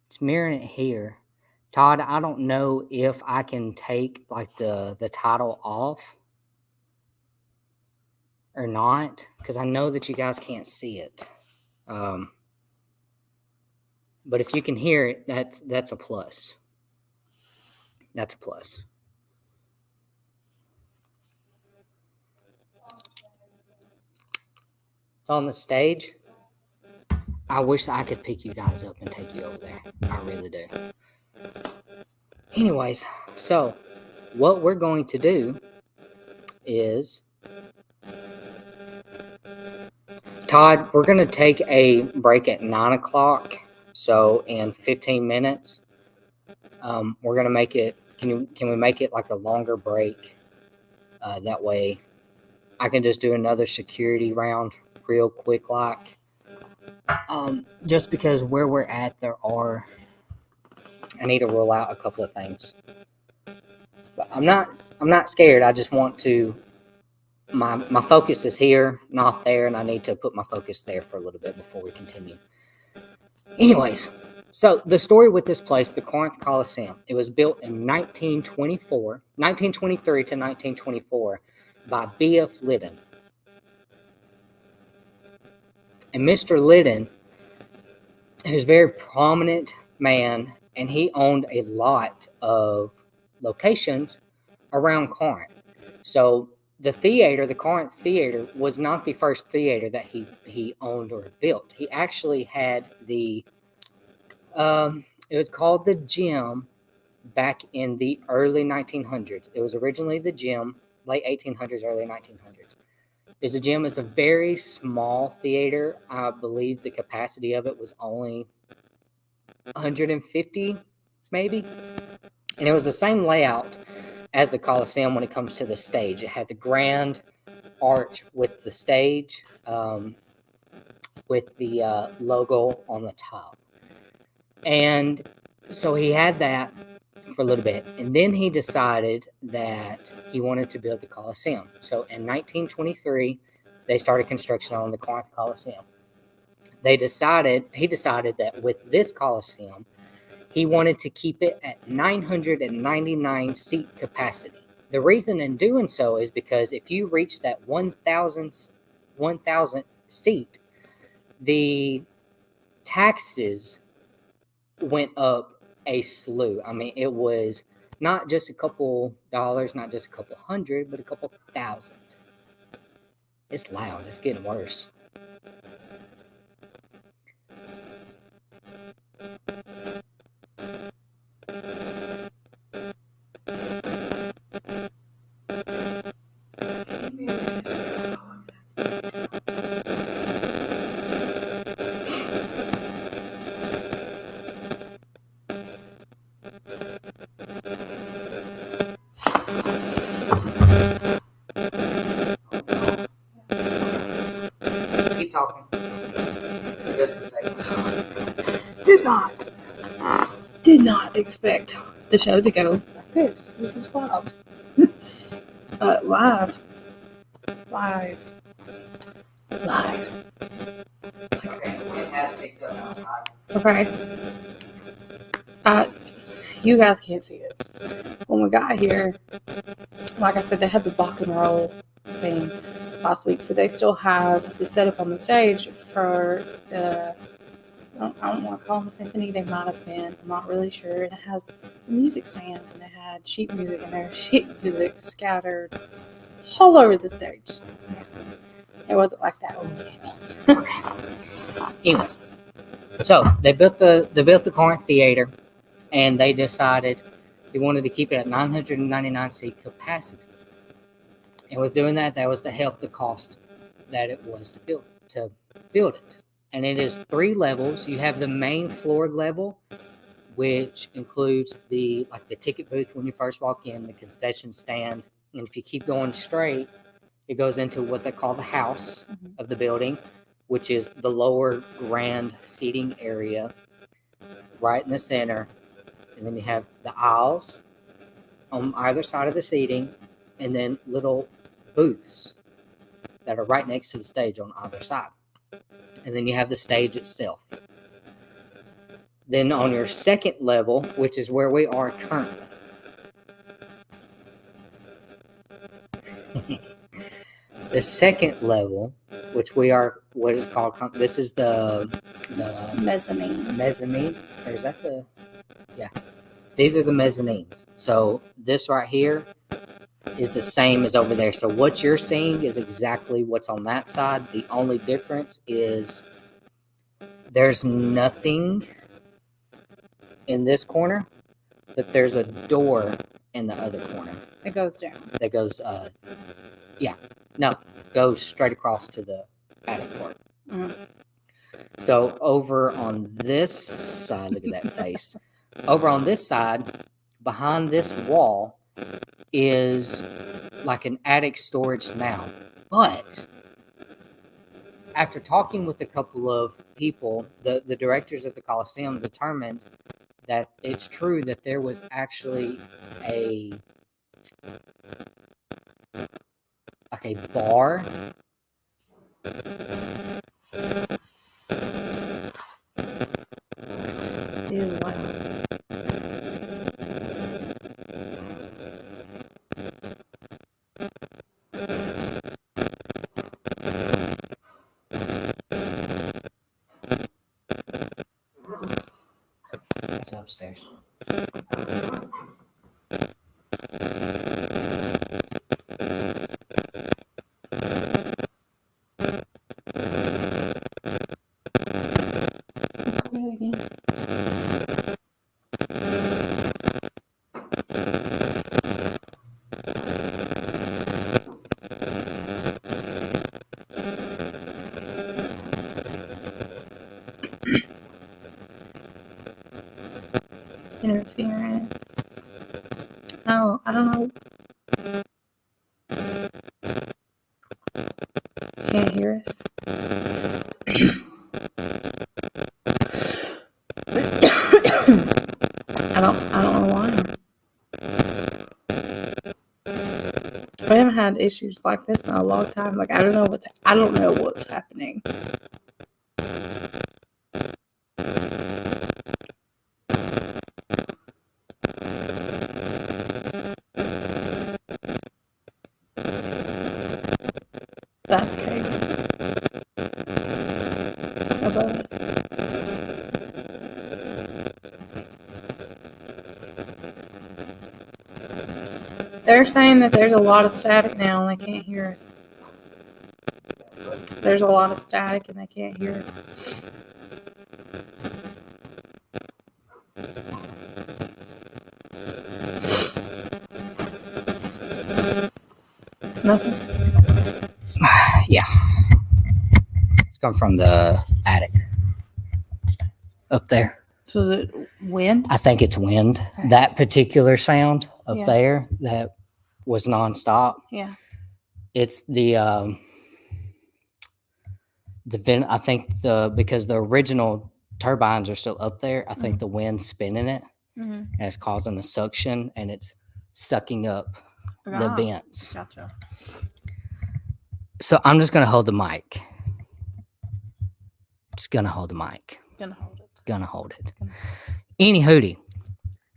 It's mirroring it here. Todd, I don't know if I can take like the title off or not, because I know that you guys can't see it. But if you can hear it, that's a plus. That's a plus. It's on the stage. I wish I could pick you guys up and take you over there. I really do. Anyways, so what we're going to do is, Todd, we're going to take a break at 9 o'clock. So in 15 minutes, we're going to make it, can we make it like a longer break? That way I can just do another security round real quick like. Just because where we're at, I need to rule out a couple of things. But I'm not scared. I just want to, my focus is here, not there, and I need to put my focus there for a little bit before we continue. Anyways, so the story with this place, the Corinth Coliseum, it was built in 1923 to 1924 by B.F. Liddon. And Mr. Liddon, he was a very prominent man, and he owned a lot of locations around Corinth. So the Corinth Theater, was not the first theater that he owned or built. He actually had it was called the Gym back in the early 1900s. It was originally the Gym, late 1800s, early 1900s. It's a gym. It's a very small theater. I believe the capacity of it was only 150, maybe. And it was the same layout as the Coliseum when it comes to the stage. It had the grand arch with the stage, with the logo on the top. And so he had that for a little bit. And then he decided that he wanted to build the Coliseum. So in 1923, they started construction on the Corinth Coliseum. He decided that with this Coliseum, he wanted to keep it at 999 seat capacity. The reason in doing so is because if you reach that 1,000 seat, the taxes went up a slew. I mean, it was not just a couple dollars, not just a couple hundred, but a couple thousand. It's loud. It's getting worse. Keep talking. Just a second. Did not expect the show to go like this. This is wild. Live. Okay, it has picked up outside. Okay. You guys can't see it. When we got here, like I said, they had the rock and roll thing last week, so they still have the setup on the stage for the. I don't want to call them a symphony. They might have been. I'm not really sure. And it has music stands, and they had sheet music, and there's sheet music scattered all over the stage. It wasn't like that when we came in. Anyways, so they built the Corinth Theater, and they decided they wanted to keep it at 999 seat capacity. And with doing that, was to help the cost that it was to build it. And it is 3 levels. You have the main floor level, which includes the ticket booth when you first walk in, the concession stand, and if you keep going straight, it goes into what they call the house of the building, which is the lower grand seating area right in the center. And then you have the aisles on either side of the seating, and then little booths that are right next to the stage on either side. And then you have the stage itself. Then on your second level, which is where we are currently, the second level, which we are, what is called, this is the mezzanine, or is that the, yeah, these are the mezzanines. So this right here is the same as over there. So what you're seeing is exactly what's on that side. The only difference is there's nothing in this corner, but there's a door in the other corner. It goes down. That goes, goes straight across to the attic part. Mm-hmm. So over on this side, look at that face. Over on this side, behind this wall, is like an attic storage now. But after talking with a couple of people, the directors of the Coliseum determined that it's true that there was actually a bar Ew, what? That's upstairs. Interference. Oh, I don't know. Can't hear us. I don't know why. I haven't had issues like this in a long time. Like I don't know what's happening. That's Caden. Above us. They're saying that there's a lot of static now and they can't hear us. There's a lot of static and they can't hear us. Nothing. Yeah. It's coming from the attic up there. So is it wind? I think it's wind. Okay. That particular sound up Yeah. there that was nonstop. Yeah. It's the vent. I think because the original turbines are still up there. I think the wind's spinning it and it's causing a suction and it's sucking up the vents. Gotcha. So I'm just gonna hold the mic. Just gonna hold the mic. Gonna hold it. Any hootie.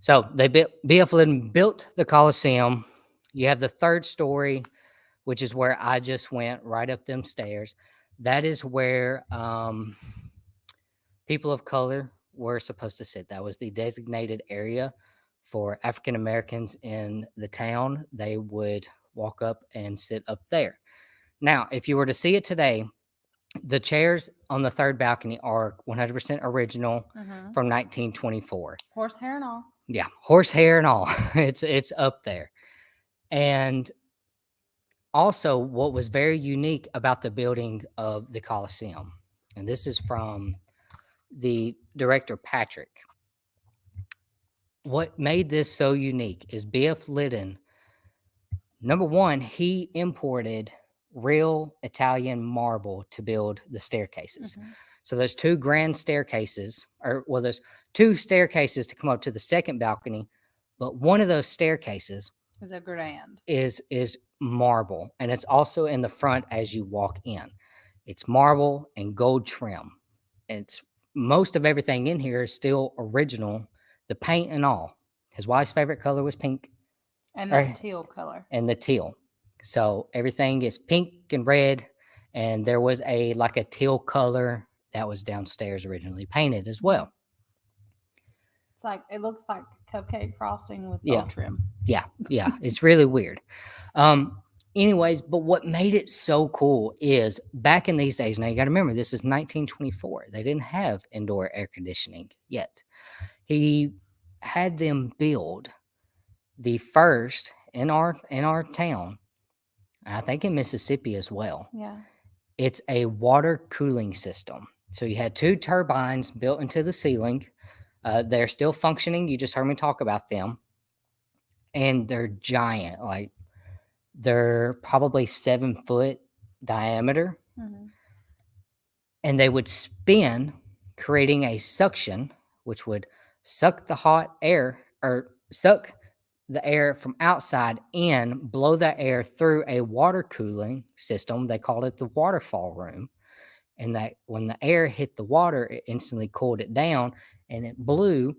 So they BF Lytton built the Coliseum. You have the third story, which is where I just went right up them stairs. That is where people of color were supposed to sit. That was the designated area for African Americans in the town. They would walk up and sit up there. Now, if you were to see it today, the chairs on the third balcony are 100% original from 1924. Horsehair and all. Yeah, horsehair and all. It's up there. And also, what was very unique about the building of the Coliseum, and this is from the director Patrick. What made this so unique is B.F. Lytton. Number one, he imported real Italian marble to build the staircases. So there's two grand staircases, there's two staircases to come up to the second balcony, but one of those staircases is a grand. Is marble, and it's also in the front as you walk in. It's marble and gold trim. It's most of everything in here is still original, the paint and all. His wife's favorite color was pink. And the teal color. And the teal. So everything is pink and red. And there was a teal color that was downstairs originally painted as well. It looks like cupcake frosting with gold trim. Yeah. It's really weird. Anyways, but what made it so cool is back in these days, now you got to remember, this is 1924. They didn't have indoor air conditioning yet. He had them build the first in our town, I think in Mississippi as well. Yeah. It's a water cooling system. So you had two turbines built into the ceiling. They're still functioning. You just heard me talk about them. And they're giant. They're probably 7 foot diameter. And they would spin, creating a suction, which would suck the hot air or suck the air from outside in, blow that air through a water cooling system. They called it the waterfall room. And that when the air hit the water, it instantly cooled it down and it blew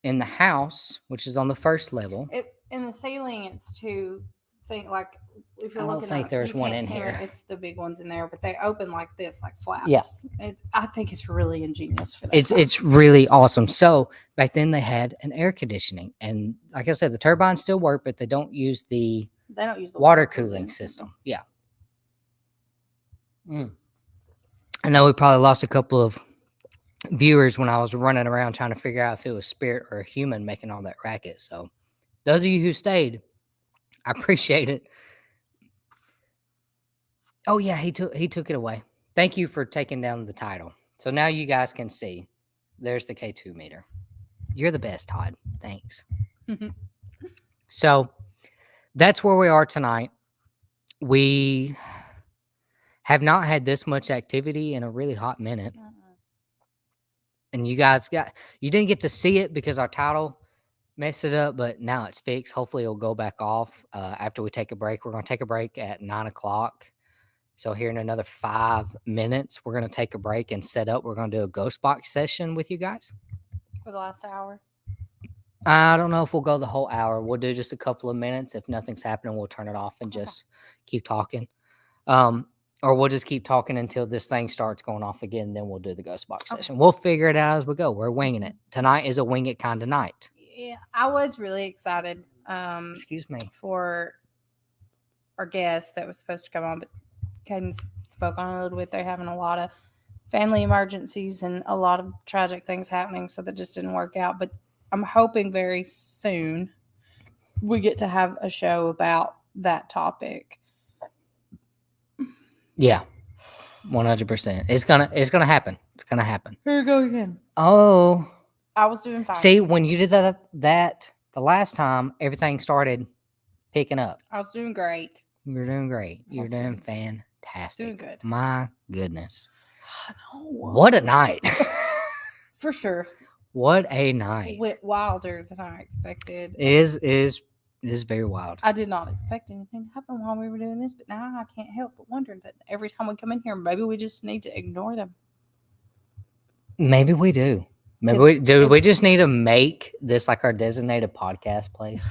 in the house, which is on the first level. In the ceiling, it's two things if you're I don't looking think up, there's you one can't in see here. it. It's the big ones in there, but they open like this, like flaps. Yes. I think it's really ingenious for that. It's really awesome. So back then they had an air conditioning, and like I said, the turbines still work, but they don't use the water cooling system. Yeah. I know we probably lost a couple of viewers when I was running around trying to figure out if it was spirit or a human making all that racket. So those of you who stayed, I appreciate it. Oh yeah, he took it away. Thank you for taking down the title. So now you guys can see. There's the K2 meter. You're the best, Todd. Thank Thanks. So that's where we are tonight. We have not had this much activity in a really hot minute. And you didn't get to see it because our title messed it up, but now it's fixed. Hopefully it'll go back off after we take a break. We're going to take a break at 9:00. So here in another 5 minutes, we're going to take a break and set up. We're going to do a ghost box session with you guys. For the last hour. I don't know if we'll go the whole hour. We'll do just a couple of minutes. If nothing's happening, we'll turn it off and just keep talking. Or we'll just keep talking until this thing starts going off again. Then we'll do the ghost box session. We'll figure it out as we go. We're winging it. Tonight is a wing it kind of night. Yeah, I was really excited. Excuse me. For our guest that was supposed to come on, but Caden spoke on it a little bit. They're having a lot of family emergencies and a lot of tragic things happening, so that just didn't work out. But I'm hoping very soon we get to have a show about that topic. Yeah, 100%. It's gonna happen. It's gonna happen. Here we go again. Oh, I was doing fine. see, when you did that the last time, everything started picking up. I was doing great. You're doing great. You're doing Awesome. fantastic. Doing good. My goodness. I know. What a night. For sure. What a night. Went wilder than I expected. It is very wild. I did not expect anything to happen while we were doing this, but now I can't help but wonder that every time we come in here, maybe we just need to ignore them. Maybe we do. Maybe we just need to make this like our designated podcast place.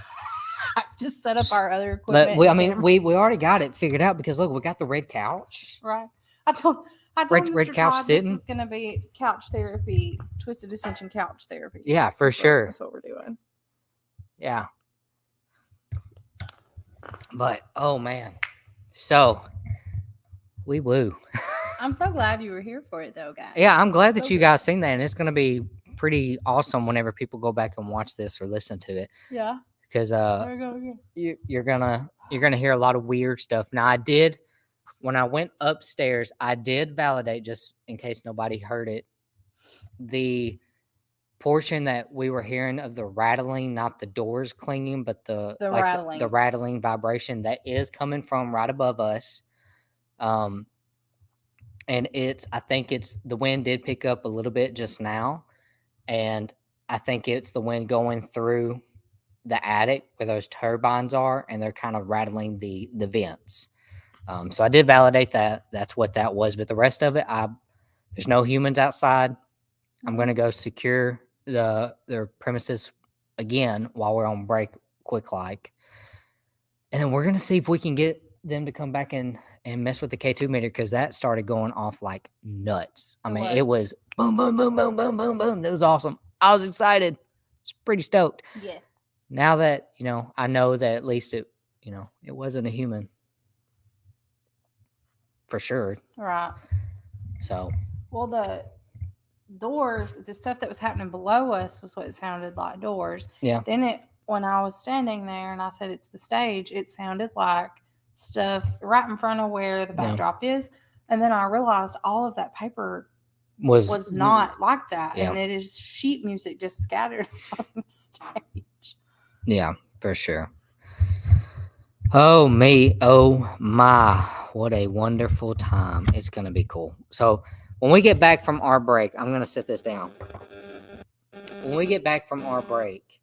Just set up our other equipment. But we already got it figured out because look, we got the red couch. Right. I told red Mr. couch Todd sitting. this was going to be couch therapy, Twisted Ascension couch therapy. Yeah, for sure. That's what we're doing. Yeah. But oh man, so we woo. I'm so glad you were here for it, though, guys. Yeah, I'm glad that So you good. guys seen that, and it's gonna be pretty awesome whenever people go back and watch this or listen to it. Yeah. Because There we go again. you're gonna hear a lot of weird stuff. Now I did when I went upstairs, I did validate, just in case nobody heard it, the portion that we were hearing of the rattling, not the doors clinging, but the rattling. the rattling vibration that is coming from right above us. And I think it's the wind did pick up a little bit just now, and I think it's the wind going through the attic where those turbines are, and they're kind of rattling the vents. So I did validate that. That's what that was. But the rest of it, there's no humans outside. I'm going to go secure their premises again while we're on break, quick like. And then we're going to see if we can get them to come back and mess with the K2 meter, because that started going off like nuts. It was boom, boom, boom, boom, boom, boom, boom. That was awesome. I was excited. I was pretty stoked. Yeah. Now that, I know that at least it wasn't a human. For sure. Right. So. Well, the doors, the stuff that was happening below us was what sounded like doors. Yeah. Then when I was standing there and I said it's the stage, it sounded like stuff right in front of where the backdrop is. And then I realized all of that paper was not like that. Yeah. And it is sheet music just scattered on the stage. Yeah, for sure. Oh, me. Oh, my. What a wonderful time. It's going to be cool. So when we get back from our break, I'm going to set this down. When we get back from our break,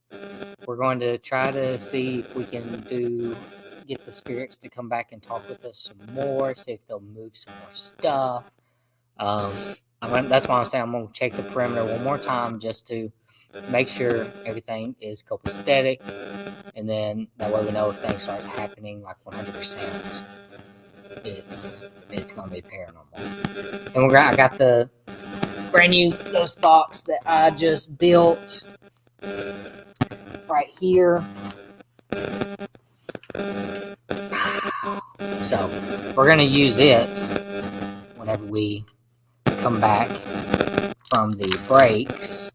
we're going to try to see if we can get the spirits to come back and talk with us some more, see if they'll move some more stuff. That's why I'm saying I'm going to check the perimeter one more time just to make sure everything is copacetic, and then that way we know if things starts happening like 100%, it's going to be paranormal. And I got the brand new ghost box that I just built right here. So we're going to use it whenever we come back from the breaks.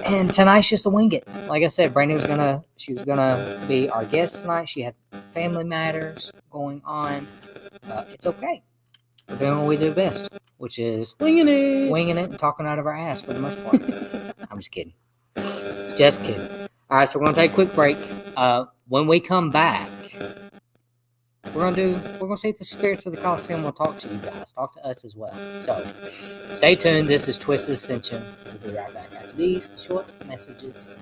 And tonight's just a wing it. Like I said, Brandy was gonna be our guest tonight. She had family matters going on. It's okay. We're doing what we do best, which is Winging it and talking out of our ass for the most part. I'm just kidding. Just kidding. All right, so we're gonna take a quick break. When we come back, we're gonna see if the spirits of the Coliseum will talk to you guys, talk to us as well. So stay tuned. This is Twisted Ascension. We'll be right back after these short messages.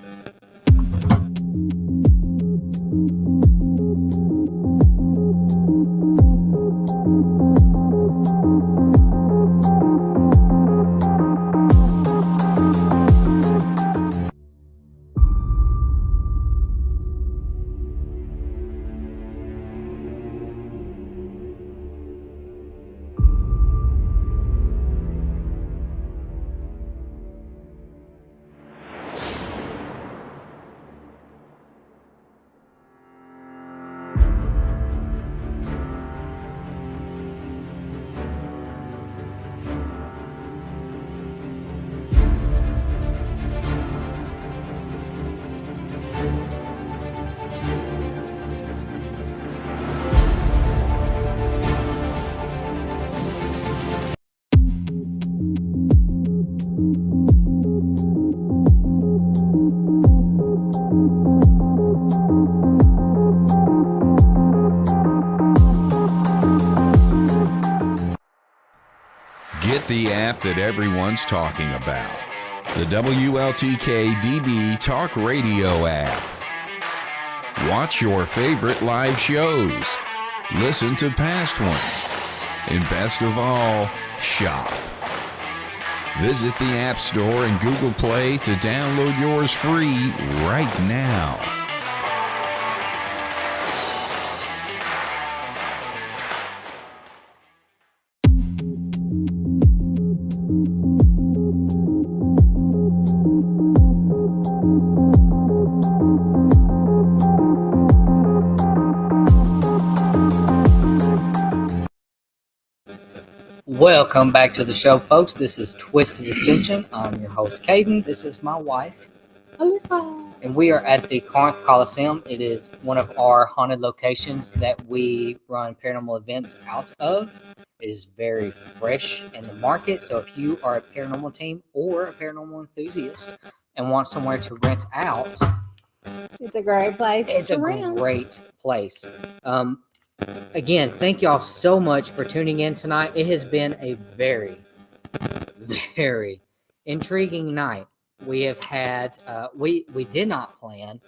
Get the app that everyone's talking about. The WLTK-DB Talk Radio app. Watch your favorite live shows. Listen to past ones. And best of all, shop. Visit the App Store and Google Play to download yours free right now. Welcome back to the show, folks. This is Twisted Ascension. I'm your host, Caden. This is my wife, Allissa. and we are at the Corinth Coliseum. It is one of our haunted locations that we run paranormal events out of. It is very fresh in the market, so if you are a paranormal team or a paranormal enthusiast and want somewhere to rent out, It's a great place. it's to a rent. great place. Again, thank y'all so much for tuning in tonight. It has been a very, very intriguing night. We have had, we did not plan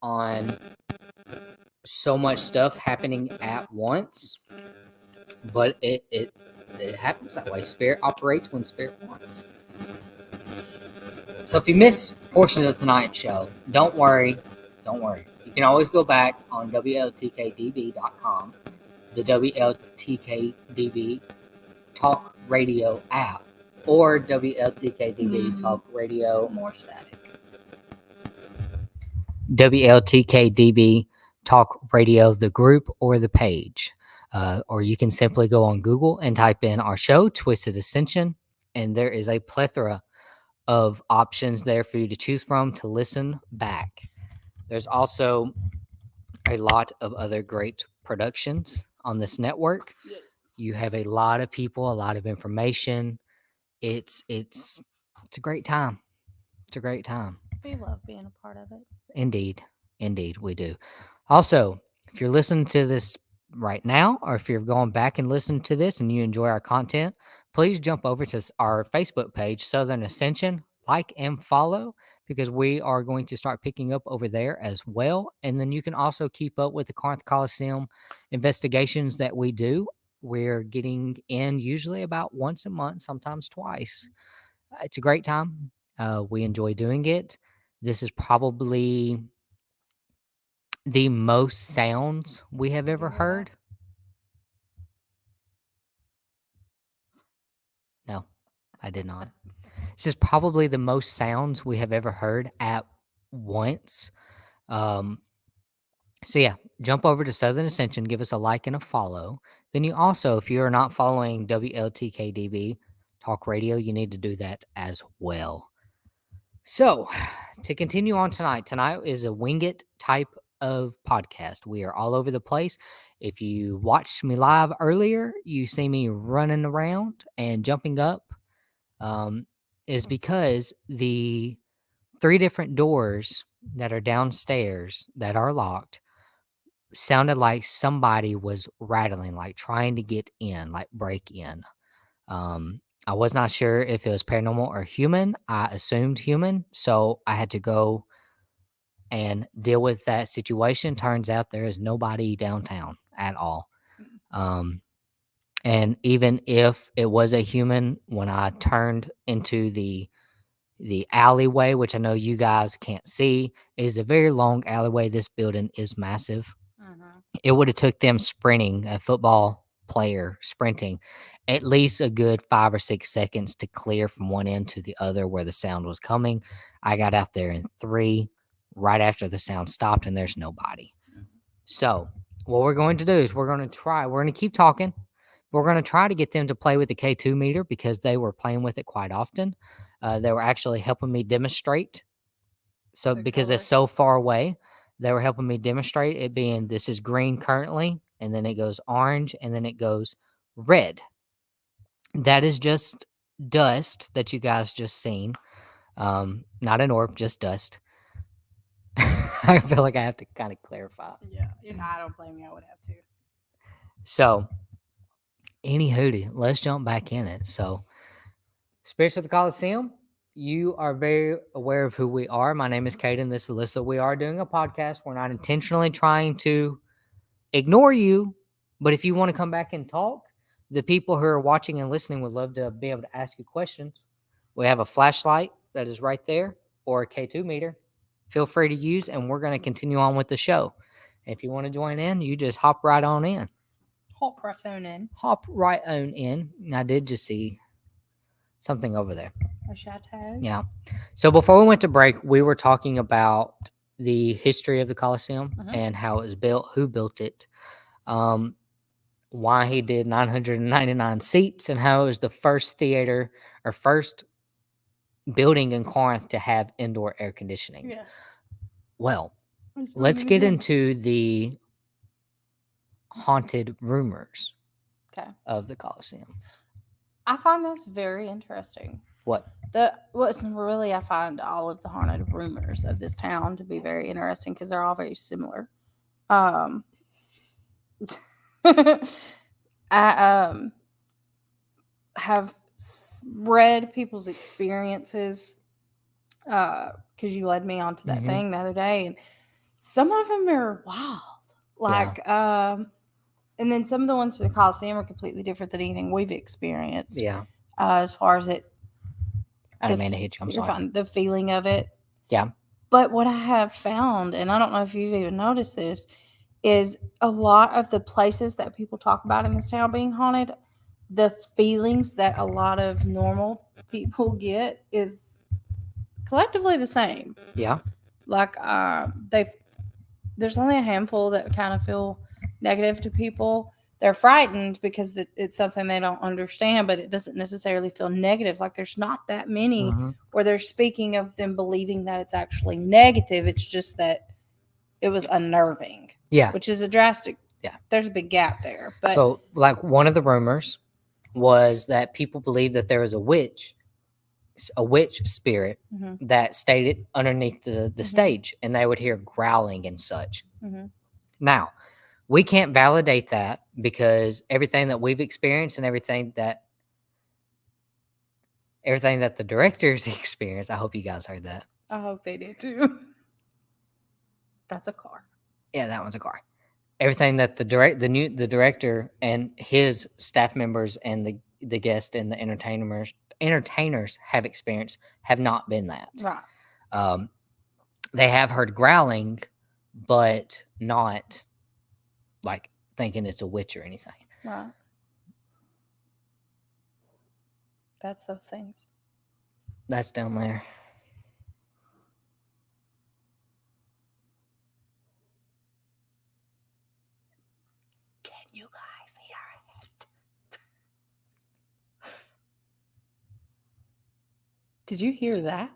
on so much stuff happening at once, but it happens that way. Spirit operates when Spirit wants. So if you miss portions of tonight's show, don't worry. You can always go back on WLTK-DB.com, the WLTK-DB Talk Radio app, or WLTK-DB Talk Radio. More static. WLTK-DB Talk Radio, the group or the page. Or you can simply go on Google and type in our show, Twisted Ascension, and there is a plethora of options there for you to choose from to listen back. There's also a lot of other great productions on this network. Yes. You have a lot of people, a lot of information. It's a great time. It's a great time. We love being a part of it. Indeed we do. Also, if you're listening to this right now, or if you're going back and listening to this and you enjoy our content, please jump over to our Facebook page, Southern Ascension, like and follow, because we are going to start picking up over there as well. And then you can also keep up with the Corinth Coliseum investigations that we do. We're getting in usually about once a month, sometimes twice. It's a great time. We enjoy doing it. This is probably the most sounds we have ever heard. No, I did not. This is probably the most sounds we have ever heard at once. So yeah, jump over to Southern Ascension, give us a like and a follow. Then you also, if you are not following WLTK-DB Talk Radio, you need to do that as well. So to continue on tonight is a wing it type of podcast. We are all over the place. If you watched me live earlier, you see me running around and jumping up, is because the 3 different doors that are downstairs that are locked sounded like somebody was rattling, like trying to get in, like break in. I was not sure if it was paranormal or human. I assumed human, so I had to go and deal with that situation. Turns out there is nobody downtown at all. And even if it was a human, when I turned into the alleyway, which I know you guys can't see, it is a very long alleyway. This building is massive. It would have took them sprinting, a football player sprinting, at least a good 5 or 6 seconds to clear from one end to the other where the sound was coming. I got out there in 3, right after the sound stopped, and there's nobody. So what we're going to do is we're going to keep talking. We're going to try to get them to play with the K2 meter because they were playing with it quite often. They were actually helping me demonstrate. So because it's so far away, they were helping me demonstrate it being this is green currently, and then it goes orange, and then it goes red. That is just dust that you guys just seen. Not an orb, just dust. I feel like I have to kind of clarify. Yeah, I don't blame you. I would have to. So, any hootie, let's jump back in it. So, Spirits of the Coliseum, you are very aware of who we are. My name is Caden. This is Allissa. We are doing a podcast. We're not intentionally trying to ignore you, but if you want to come back and talk, the people who are watching and listening would love to be able to ask you questions. We have a flashlight that is right there, or a K2 meter. Feel free to use, and we're going to continue on with the show. If you want to join in, you just hop right on in. Hop right on in. Hop right on in. I did just see something over there. A chateau? Yeah. So before we went to break, we were talking about the history of the Coliseum and how it was built, who built it, why he did 999 seats, and how it was the first theater or first building in Corinth to have indoor air conditioning. Yeah. Well, let's get into the haunted rumors of the Coliseum. I find this very interesting. What? I find all of the haunted rumors of this town to be very interesting because they're all very similar. I have read people's experiences because you led me onto that thing the other day, and some of them are wild. And then some of the ones for the Coliseum are completely different than anything we've experienced. Yeah. As far as it. I didn't mean to hit you. I'm sorry. Fine, the feeling of it. Yeah. But what I have found, and I don't know if you've even noticed this, is a lot of the places that people talk about in this town being haunted, the feelings that a lot of normal people get is collectively the same. Yeah. Like there's only a handful that kind of feel negative to people. They're frightened because it's something they don't understand, but it doesn't necessarily feel negative. Like there's not that many where they're speaking of them believing that it's actually negative. It's just that it was unnerving. Yeah. Which is a drastic. Yeah. There's a big gap there. But so like one of the rumors was that people believe that there was a witch spirit that stayed underneath the stage, and they would hear growling and such. Now, we can't validate that because everything that we've experienced and everything that the directors experienced, I hope you guys heard that. I hope they did too. That's a car. Yeah, that one's a car. Everything that the director and his staff members and the guests and the entertainers have experienced have not been that. Right. They have heard growling, but not like thinking it's a witch or anything. Right. That's those things. That's down there. Can you guys hear it? Did you hear that?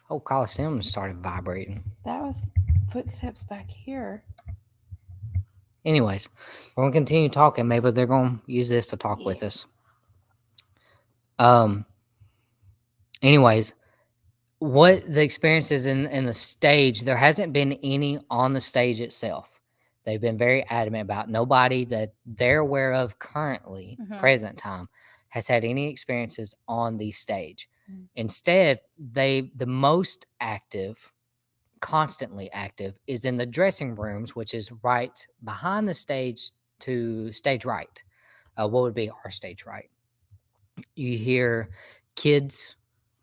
Whole Coliseum started vibrating. That was footsteps back here. Anyways, we're going to continue talking. Maybe they're going to use this to talk with us. Anyways, what the experience is in the stage, there hasn't been any on the stage itself. They've been very adamant about nobody that they're aware of currently, present time, has had any experiences on the stage. Instead, the most active, constantly active, is in the dressing rooms, which is right behind the stage to stage right. What would be our stage right? You hear kids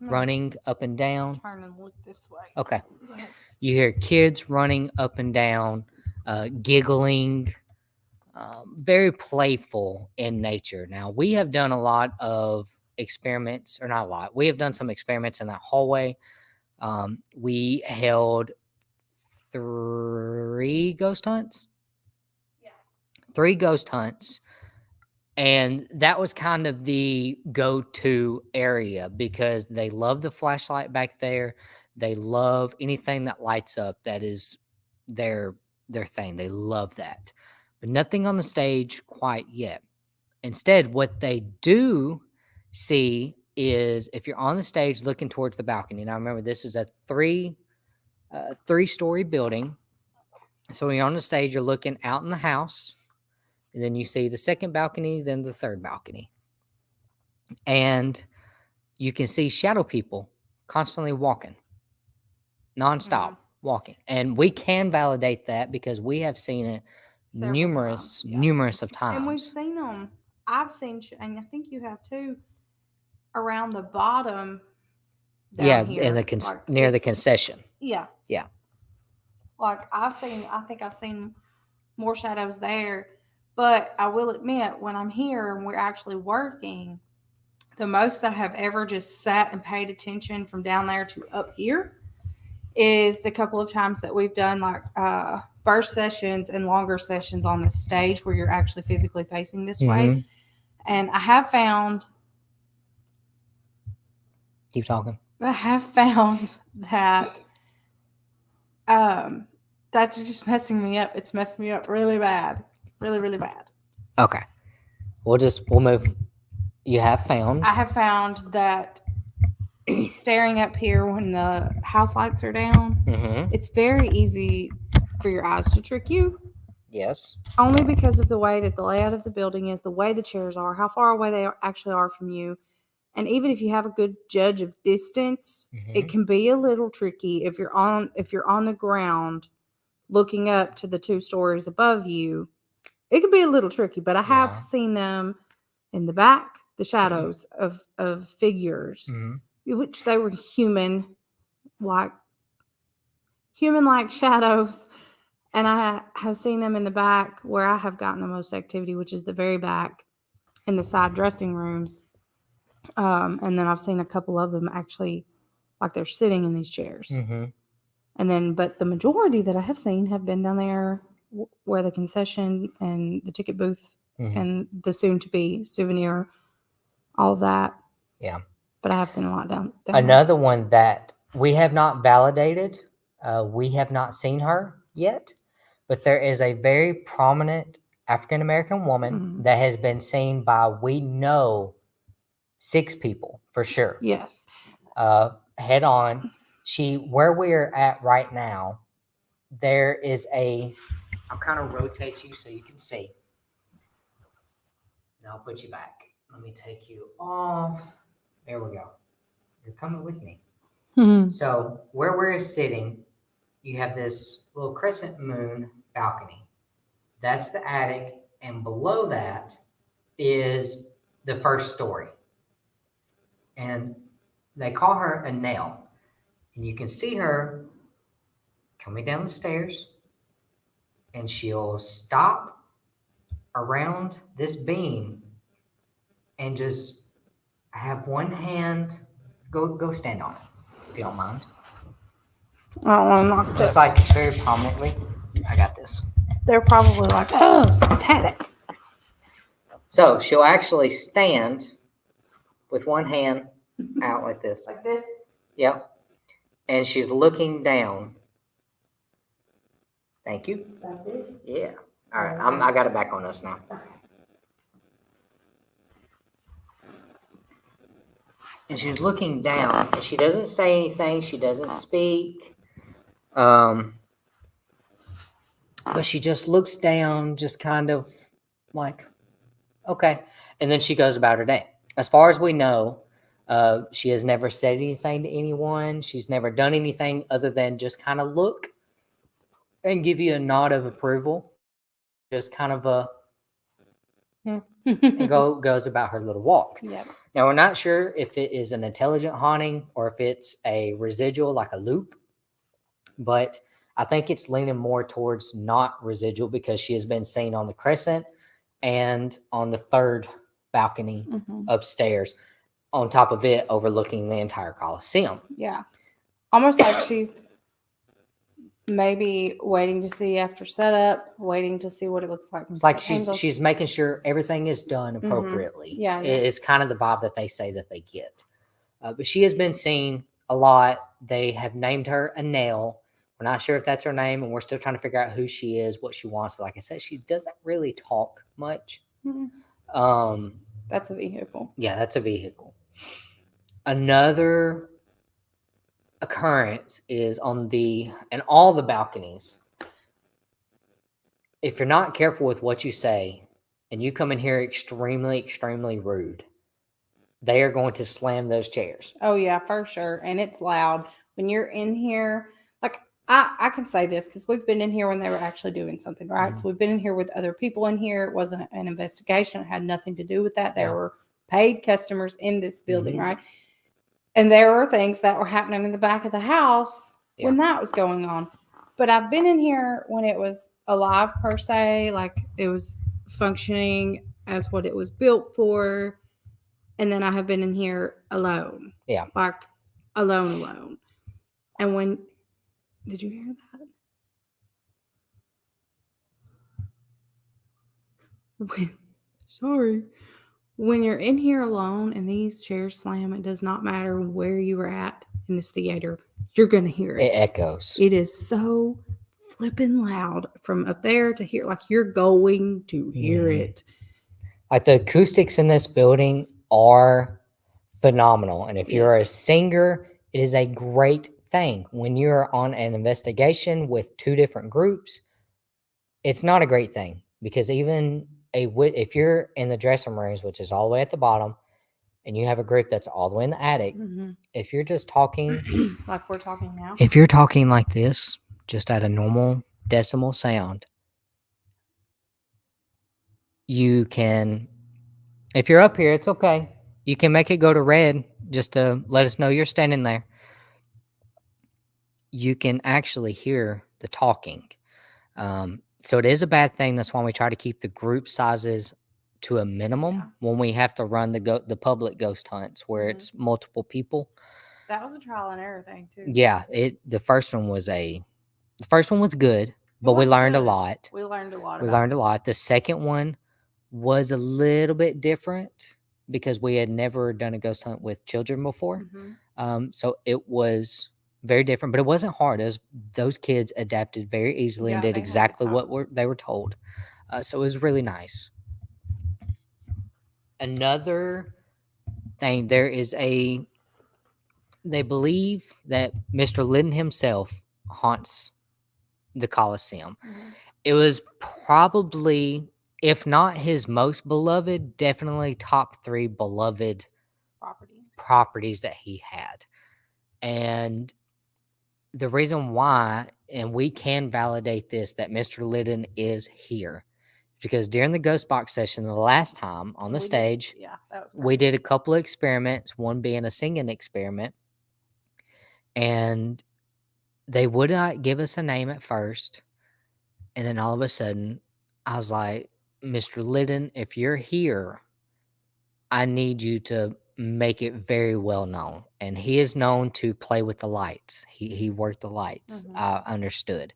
running up and down. Turn and look this way. Okay. Go ahead. You hear kids running up and down, giggling, very playful in nature. Now, we have done a lot of experiments, or not a lot. We have done some experiments in that hallway. We held 3 ghost hunts. Yeah. 3 ghost hunts. And that was kind of the go-to area because they love the flashlight back there. They love anything that lights up. That is their thing. They love that. But nothing on the stage quite yet. Instead, what they do see is if you're on the stage looking towards the balcony. Now, remember, this is a three-story building. So when you're on the stage, you're looking out in the house. And then you see the second balcony, then the third balcony. And you can see shadow people constantly walking, nonstop walking. And we can validate that because we have seen it numerous of times. And we've seen them. I've seen, and I think you have too, around the bottom. Down here, in near the concession. Yeah. Yeah. Like I think I've seen more shadows there. But I will admit, when I'm here and we're actually working, the most that I have ever just sat and paid attention from down there to up here is the couple of times that we've done like burst sessions and longer sessions on the stage where you're actually physically facing this way. And I have found... Keep talking. I have found that that's just messing me up. It's messed me up really bad. Really, really bad. Okay. We'll move. You have found? I have found that staring up here when the house lights are down, it's very easy for your eyes to trick you. Yes. Only because of the way that the layout of the building is, the way the chairs are, how far away they actually are from you. And even if you have a good judge of distance, it can be a little tricky if you're on the ground looking up to the 2 stories above you. It can be a little tricky, but I have seen them in the back, the shadows of figures, which they were human-like shadows. And I have seen them in the back where I have gotten the most activity, which is the very back in the side dressing rooms. And then I've seen a couple of them actually, like they're sitting in these chairs. And then, but the majority that I have seen have been down there where the concession and the ticket booth and the soon-to-be souvenir, all of that. Yeah. But I have seen a lot down Another one that we have not validated, we have not seen her yet, but there is a very prominent African-American woman that has been seen by, we know, 6 people for sure. Yes. Head on. Where we're at right now, there is I'll kind of rotate you so you can see. Now I'll put you back. Let me take you off. There we go. You're coming with me. So where we're sitting, you have this little crescent moon balcony. That's the attic. And below that is the first story. And they call her a nail. And you can see her coming down the stairs. And she'll stop around this beam and just have one hand. Go stand on it, if you don't mind. I don't want to knock Just like very prominently. I got this. They're probably like, oh, static. So she'll actually stand with one hand out like this. Like this? Yep. And she's looking down. Thank you. Like this? Yeah. All right. I got it back on us now. and she's looking down, and she doesn't say anything. She doesn't speak. But she just looks down, just kind of like, okay. And then she goes about her day. As far as we know, she has never said anything to anyone. She's never done anything other than just kind of look and give you a nod of approval. Just kind of and goes about her little walk. Yep. Now, we're not sure if it is an intelligent haunting or if it's a residual, like a loop, but I think it's leaning more towards not residual because she has been seen on the crescent and on the third balcony upstairs, on top of it, overlooking the entire Coliseum. Yeah. Almost like she's maybe waiting to see after setup, waiting to see what it looks like. It's like she's making sure everything is done appropriately. Yeah. It's kind of the vibe that they say that they get. But she has been seen a lot. They have named her a nail. We're not sure if that's her name, and we're still trying to figure out who she is, what she wants. But like I said, she doesn't really talk much. That's a vehicle. Yeah, that's a vehicle. Another occurrence is on all the balconies. If you're not careful with what you say and you come in here extremely, extremely rude, they are going to slam those chairs. Oh yeah, for sure. And it's loud when you're in here. Like I can say this because we've been in here when they were actually doing something, right? So we've been in here with other people in here. It wasn't an investigation. It had nothing to do with that. There were paid customers in this building, right? And there were things that were happening in the back of the house when that was going on. But I've been in here when it was alive per se, like it was functioning as what it was built for. And then I have been in here alone. Yeah. Like alone. And when, did you hear that? When you're in here alone and these chairs slam, it does not matter where you were at in this theater, you're going to hear it. It echoes. It is so flipping loud from up there to here. Like you're going to hear it. Like the acoustics in this building are phenomenal. And if you're a singer, it is a great thing. When you're on an investigation with two different groups, it's not a great thing because even if you're in the dressing rooms, which is all the way at the bottom, and you have a group that's all the way in the attic, if you're just talking like we're talking now, if you're talking like this, just at a normal decimal sound, you can, if you're up here, it's okay. You can make it go to red just to let us know you're standing there. You can actually hear the talking. So it is a bad thing. That's why we try to keep the group sizes to a minimum when we have to run the public ghost hunts where it's multiple people. That was a trial and error thing too. Yeah, the first one was good, but we learned a lot. We learned a lot. The second one was a little bit different because we had never done a ghost hunt with children before. So it was very different, but it wasn't hard. Those kids adapted very easily and did exactly what they were told. So it was really nice. Another thing, they believe that Mr. Lydon himself haunts the Coliseum. It was probably, if not his most beloved, definitely top 3 beloved properties that he had. And the reason why, and we can validate this, that Mr. Lydon is here, because during the ghost box session the last time on the stage, we did a couple of experiments, one being a singing experiment, and they would not give us a name at first. And then all of a sudden, I was like, Mr. Lydon, if you're here, I need you to make it very well known. And he is known to play with the lights. He worked the lights. I understood.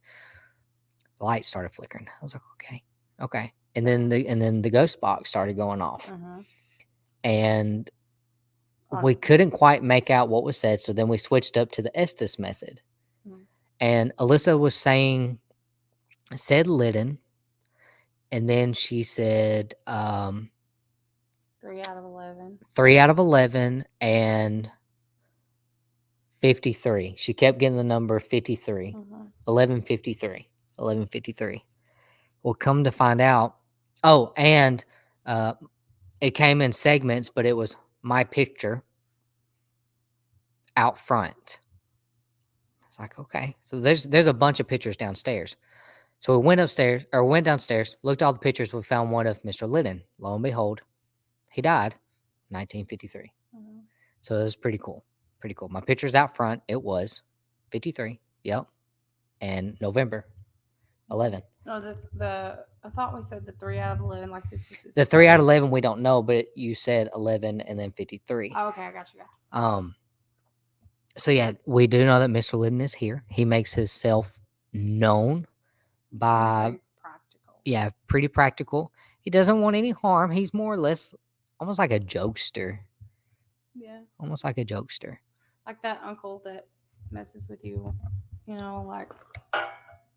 The lights started flickering. I was like, okay. And then the ghost box started going off. And we couldn't quite make out what was said. So then we switched up to the Estes method. And Allissa was said Lydon. And then she said 3 out of 11. 3 out of 11 and 53. She kept getting the number 53. 1153. 1153. Well, come to find out. Oh, and it came in segments, but it was my picture out front. It's like, okay. So there's a bunch of pictures downstairs. So we went downstairs, looked at all the pictures, we found one of Mr. Liddon. Lo and behold, he died 1953. So it was pretty cool. Pretty cool. My picture's out front. It was 53. Yep. And November 11. No, I thought we said the 3 out of 11, like this was his The 3 out of 11 we don't know, but you said 11 and then 53. Oh, okay, I got you. So yeah, we do know that Mr. Liddon is here. He makes himself known by practical. Yeah, pretty practical. He doesn't want any harm. He's more or less almost like a jokester. Yeah. Almost like a jokester. Like that uncle that messes with you, like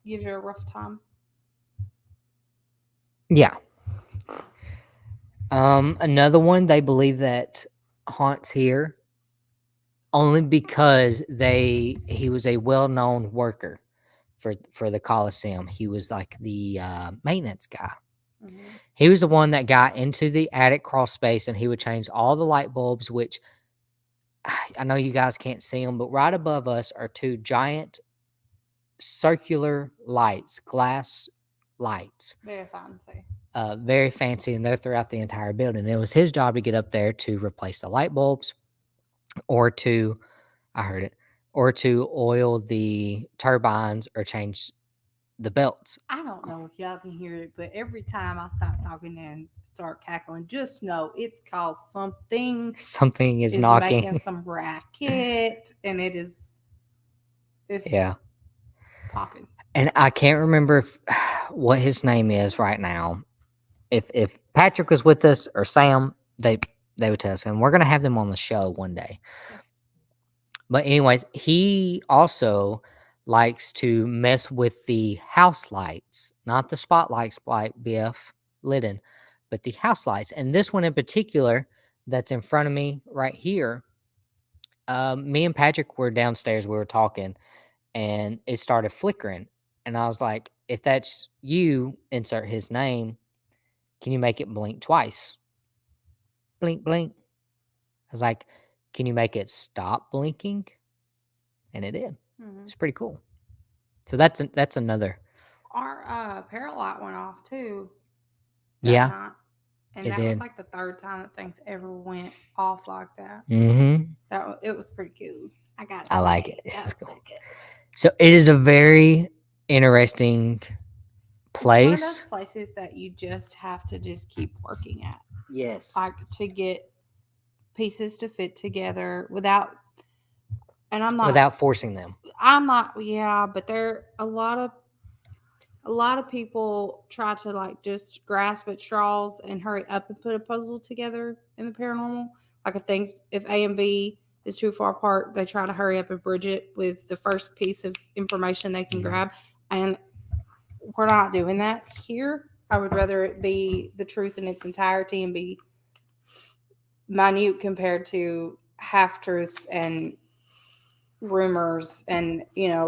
gives you a rough time. Yeah. Another one they believe that haunts here only because he was a well-known worker for the Coliseum. He was like the maintenance guy. Mm-hmm. He was the one that got into the attic crawl space and he would change all the light bulbs, which I know you guys can't see them, but right above us are two giant circular lights, glass lights. Very fancy. Very fancy, and they're throughout the entire building. It was his job to get up there to replace the light bulbs or to oil the turbines or change the belts. I don't know if y'all can hear it, but every time I stop talking and start cackling, just know it's called something. Something is knocking. Making some racket, and it's popping. And I can't remember what his name is right now. If Patrick was with us or Sam, they would tell us, and we're gonna have them on the show one day. Yeah. But anyways, he also likes to mess with the house lights, not the spotlights like BF Liddon, but the house lights. And this one in particular that's in front of me right here, me and Patrick were downstairs, we were talking, and it started flickering. And I was like, if that's you, insert his name, can you make it blink twice? Blink, blink. I was like, can you make it stop blinking? And it did. Mm-hmm. It's pretty cool. So that's another. Our parrot light went off too. Yeah. Night. And that was like the third time that things ever went off like that. Mm-hmm. It was pretty cool. I like it. It's cool. So it is a very interesting place. It's one of those places that you just have to just keep working at. Yes. Like to get pieces to fit together without forcing them. I'm not, but there a lot of people try to like just grasp at straws and hurry up and put a puzzle together in the paranormal. Like if A and B is too far apart, they try to hurry up and bridge it with the first piece of information they can grab. And we're not doing that here. I would rather it be the truth in its entirety and be minute compared to half-truths and rumors and,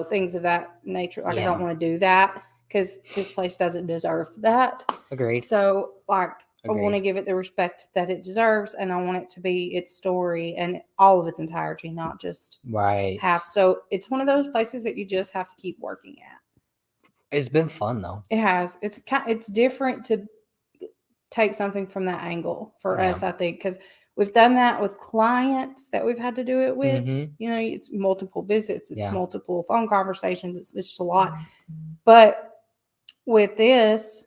things of that nature. Like, I don't want to do that because this place doesn't deserve that. Agreed. So, I want to give it the respect that it deserves, and I want it to be its story and all of its entirety, not just half. So, it's one of those places that you just have to keep working at. It's been fun though. It has. It's different to take something from that angle for us, I think, because we've done that with clients that we've had to do it with. Mm-hmm. It's multiple visits, it's multiple phone conversations. It's just a lot. But with this,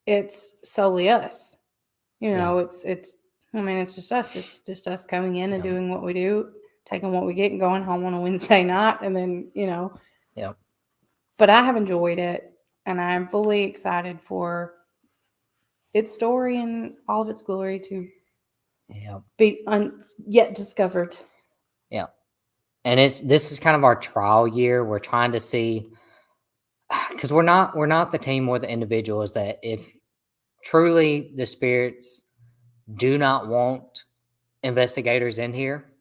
it's solely us. It's just us. It's just us coming in and doing what we do, taking what we get and going home on a Wednesday night, and then Yeah. But I have enjoyed it, and I'm fully excited for its story and all of its glory to be yet discovered. Yeah. And this is kind of our trial year. We're trying to see, because we're not the team or the individuals that if truly the spirits do not want investigators in here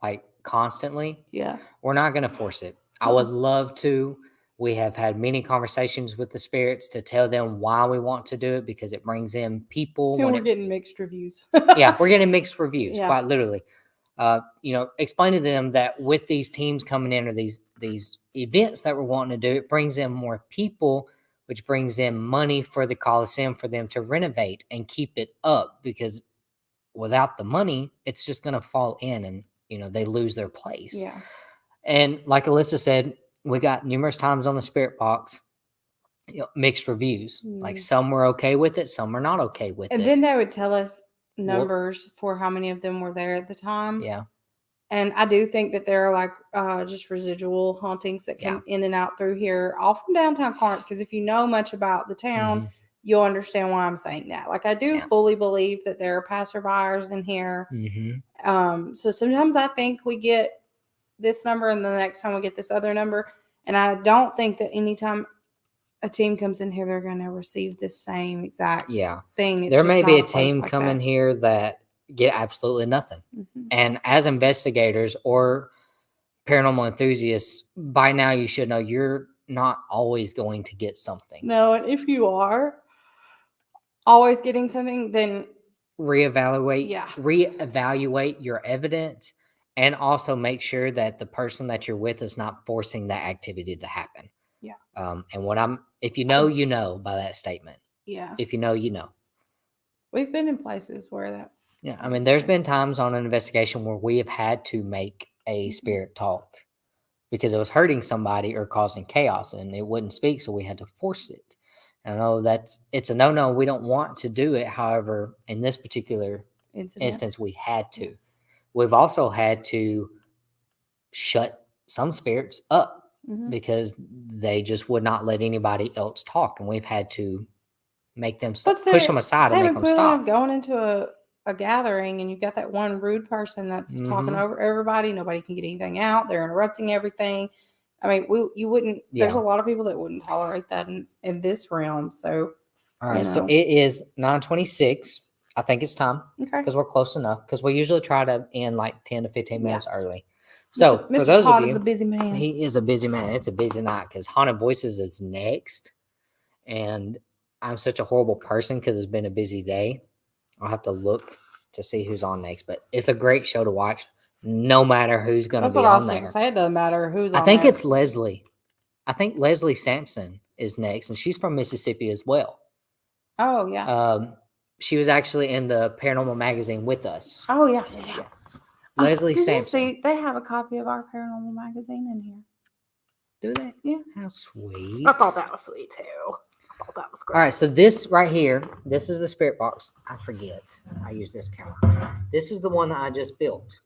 like constantly, Yeah. we're not going to force it. I would love to. We have had many conversations with the spirits to tell them why we want to do it, because it brings in people. And we're getting mixed reviews. Yeah, we're getting mixed reviews, Yeah. quite literally. Explain to them that with these teams coming in, or these events that we're wanting to do, it brings in more people, which brings in money for the Coliseum for them to renovate and keep it up, because without the money, it's just going to fall in, and they lose their place. Yeah. And like Allissa said, we got numerous times on the Spirit Box, mixed reviews. Like some were okay with it, some were not okay with it. And then they would tell us numbers for how many of them were there at the time. Yeah. And I do think that there are like just residual hauntings that come in and out through here, all from downtown Corinth. Because if you know much about the town, you'll understand why I'm saying that. Like, I do fully believe that there are passerbyers in here. So sometimes I think we get this number, and the next time we get this other number. And I don't think that anytime a team comes in here, they're going to receive the same exact thing. It's there may be a place team like coming that. here that get absolutely nothing. And as investigators or paranormal enthusiasts, by now you should know you're not always going to get something. No, and if you are always getting something, then reevaluate your evidence, and also make sure that the person that you're with is not forcing that activity to happen. And if you know by that statement. If you know. We've been in places where that. Yeah, I mean, there's been times on an investigation where we have had to make a spirit talk because it was hurting somebody or causing chaos, and it wouldn't speak, so we had to force it. I know it's a no-no. We don't want to do it. However, in this particular instance, we had to. We've also had to shut some spirits up because they just would not let anybody else talk, and we've had to make them push them aside and make them stop. Going into a gathering, and you've got that one rude person that's talking over everybody. Nobody can get anything out. They're interrupting everything. I mean, you wouldn't. There's a lot of people that wouldn't tolerate that in this realm. So, all right. So it is 9:26. I think it's time because we're close enough. Because we usually try to end like 10 to 15 minutes early. So Mr. for those Todd of you, is a busy man. He is a busy man. It's a busy night because Haunted Voices is next, and I'm such a horrible person because it's been a busy day. I'll have to look to see who's on next, but it's a great show to watch. No matter who's going to be on there. Say. It doesn't matter who's on I think there. it's Leslie. I think Leslie Sampson is next, and she's from Mississippi as well. Oh, yeah. She was actually in the Paranormal magazine with us. Oh, yeah. Leslie did Sampson. You see, they have a copy of our Paranormal magazine in here. Do they? Yeah. How sweet. I thought that was sweet, too. I thought that was great. All right, so this right here, this is the Spirit Box. I forget. I use this camera. This is the one that I just built.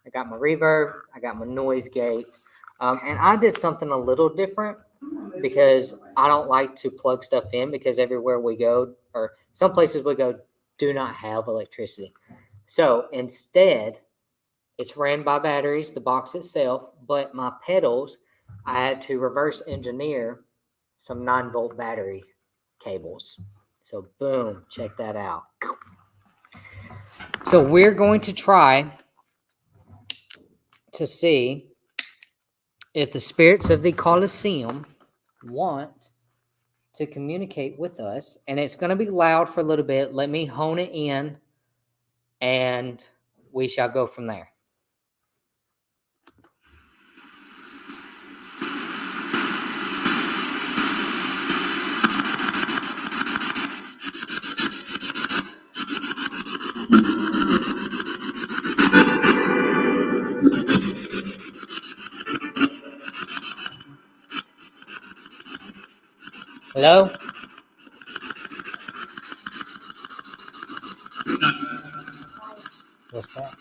I got my reverb. I got my noise gate. And I did something a little different because I don't like to plug stuff in because everywhere we go, or some places we go, do not have electricity. So instead, it's ran by batteries, the box itself, but my pedals, I had to reverse engineer some 9-volt battery cables. So boom, check that out. So we're going to try to see if the spirits of the Coliseum want to communicate with us. And it's going to be loud for a little bit. Let me hone it in, and we shall go from there. Hello? What's that?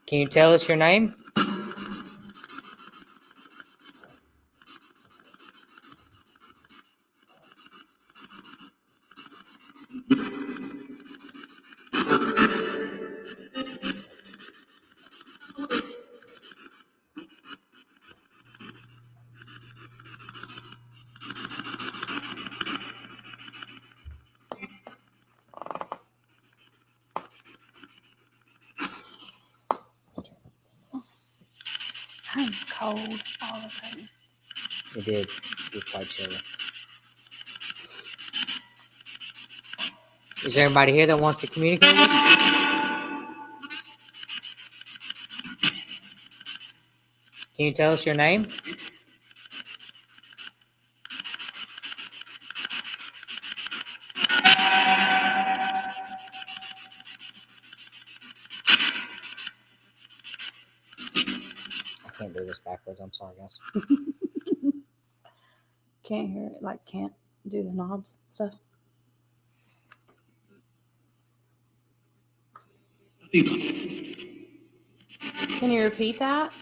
Can you tell us your name? turned cold all of a sudden. It did. It was quite chilly. Is there anybody here that wants to communicate with you? Can you tell us your name? I can't do this backwards. I'm sorry, guys. Can't hear it. Like, can't do the knobs and stuff. Can you repeat that?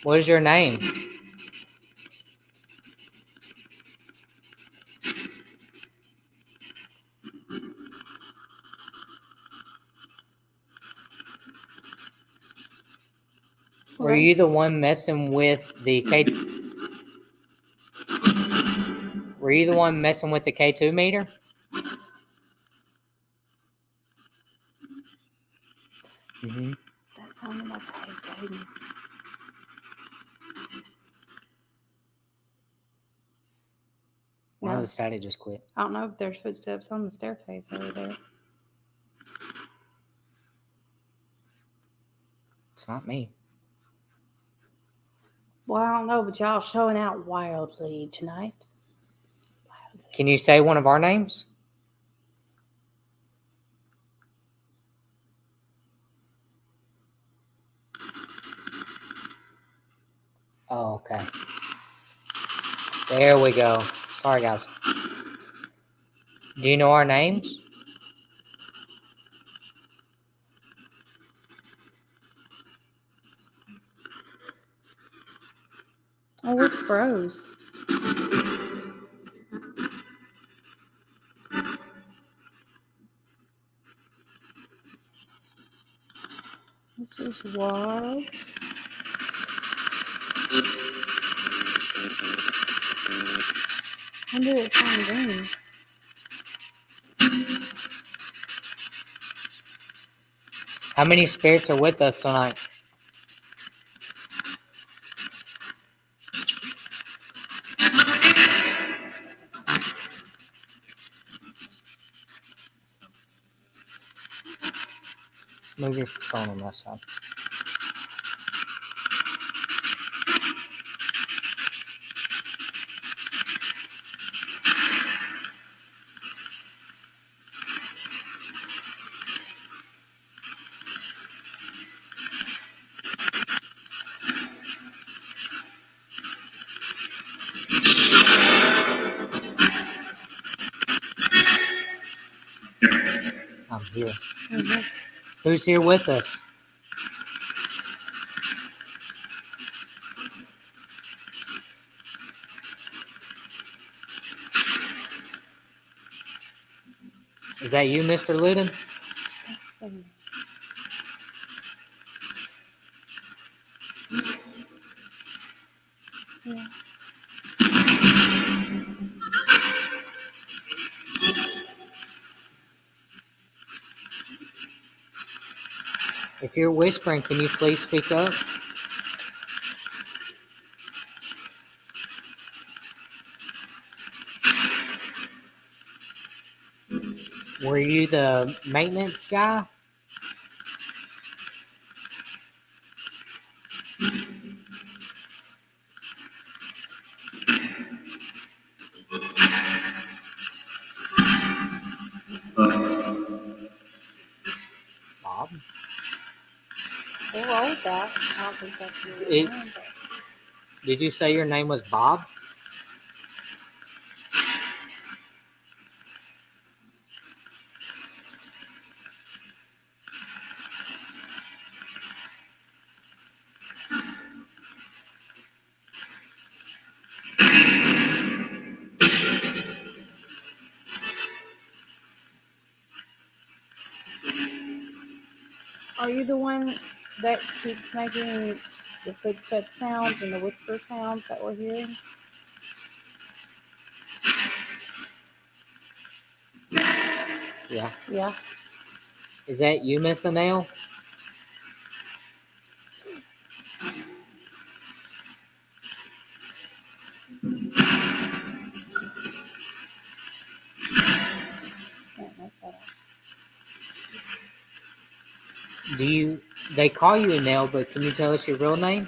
What is your name? Were you the one messing with the K? Were you the one messing with the K2 meter? Mm-hmm. That sounded like a hey, Caden. Why decided just quit? I don't know if there's footsteps on the staircase over there. It's not me. Well, I don't know, but y'all showing out wildly tonight. Can you say one of our names? Oh, okay. There we go. Sorry, guys. Do you know our names? Oh, it froze. This is wild. When did it turn green? How many spirits are with us tonight? Move your phone on that side. I'm here. Mm-hmm. Who's here with us? Is that you, Mr. Liddon? Yeah. If you're whispering, can you please speak up? Were you the maintenance guy? Bob? We'll roll with that. I don't think that's your name, but... Did you say your name was Bob? Are you the one that keeps making the footstep sounds and the whisper sounds that we're hearing? Yeah. Yeah. Is that you, Miss Anel? They call you Anel, but can you tell us your real name?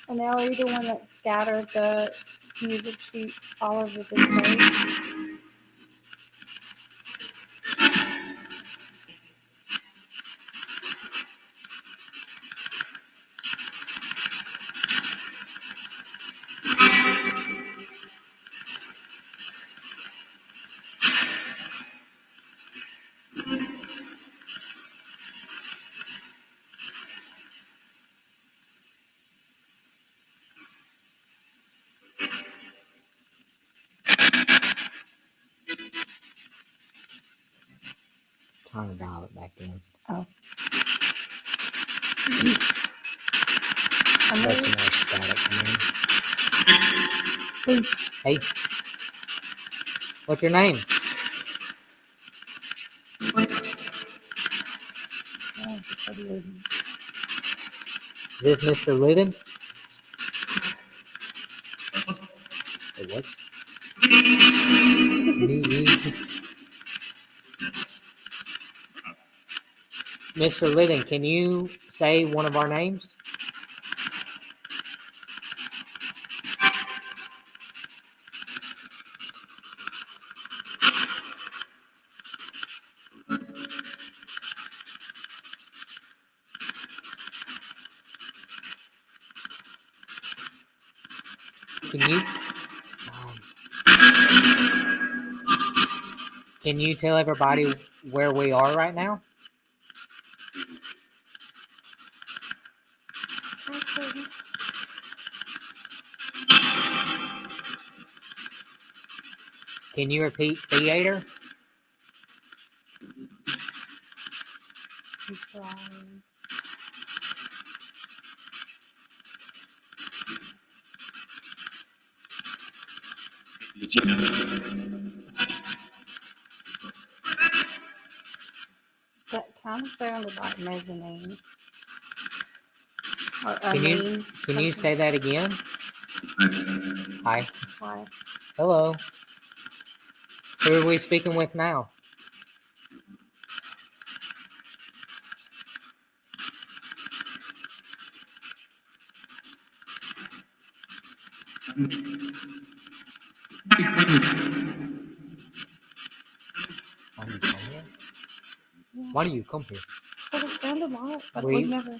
And now are you the one that scattered the music sheets all over the stage? Trying to dial it back in. Oh. That's some more static coming in. Hey. What's your name? Is this Mr. Liddon? It was. Mr. Liddon, can you say one of our names? Can you tell everybody where we are right now? Can you repeat theater? That kind of sounded like mezzanine. Can you say that again? Hi. Hi. Hello. Who are we speaking with now? Why do you come here? But it sounded like, but We we've never.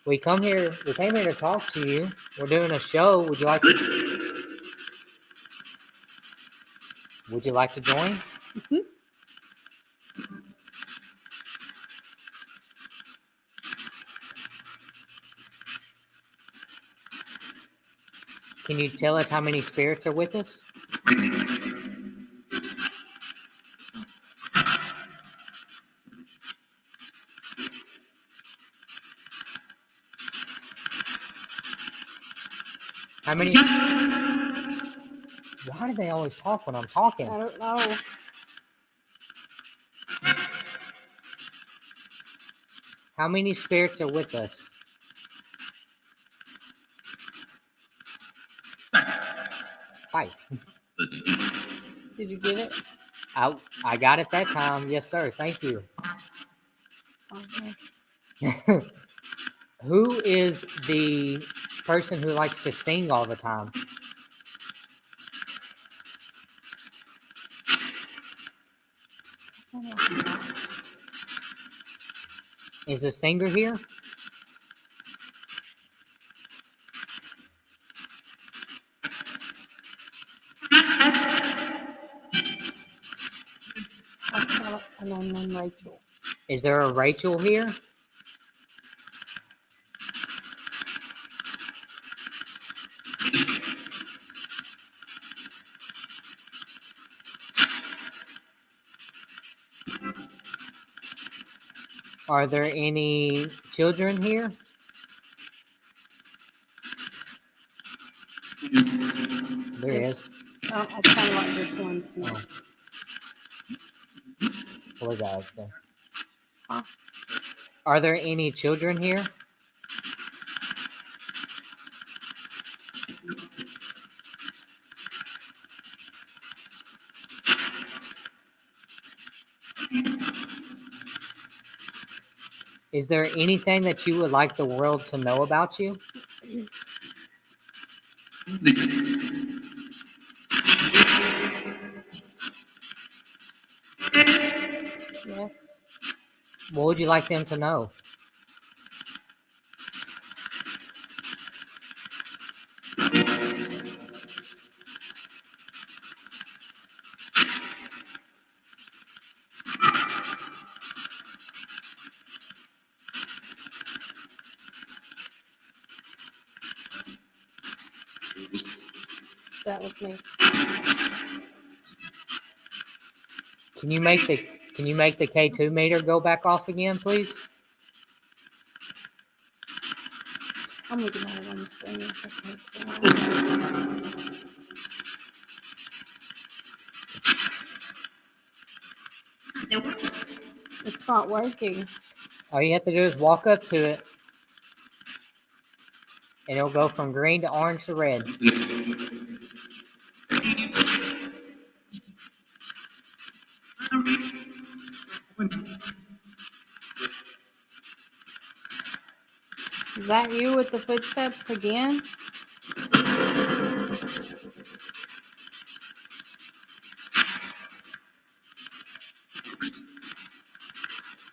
We came here to talk to you. We're doing a show. Would you like to join? Mm-hmm. Can you tell us how many spirits are with us? How many? Why do they always talk when I'm talking? I don't know. How many spirits are with us? 5. Did you get it? I got it that time. Yes, sir. Thank you. Okay. Who is the person who likes to sing all the time? Is the singer here? And Rachel. Is there a Rachel here? Are there any children here? There is. Oh, I kind of like this one tonight. What guys there? Huh? Are there any children here? Is there anything that you would like the world to know about you? Yes. What would you like them to know? That was me. Can you make the K2 meter go back off again, please? I'm looking at it on the screen. It's not working. All you have to do is walk up to it, and it'll go from green to orange to red. Is that you with the footsteps again?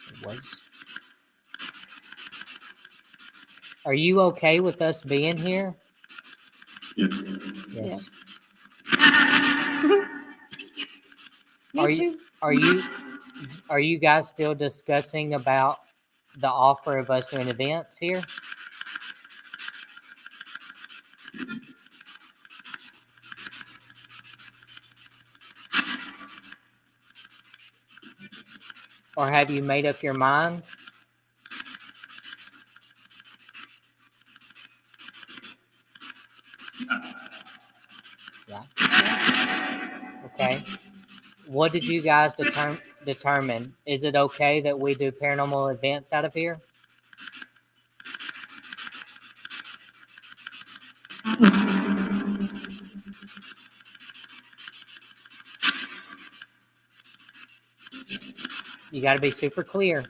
It was. Are you okay with us being here? Yes. Me too. Are you guys still discussing about the offer of us doing events here? Or have you made up your mind? Yeah. Okay. What did you guys determine? Is it okay that we do paranormal events out of here? You got to be super clear.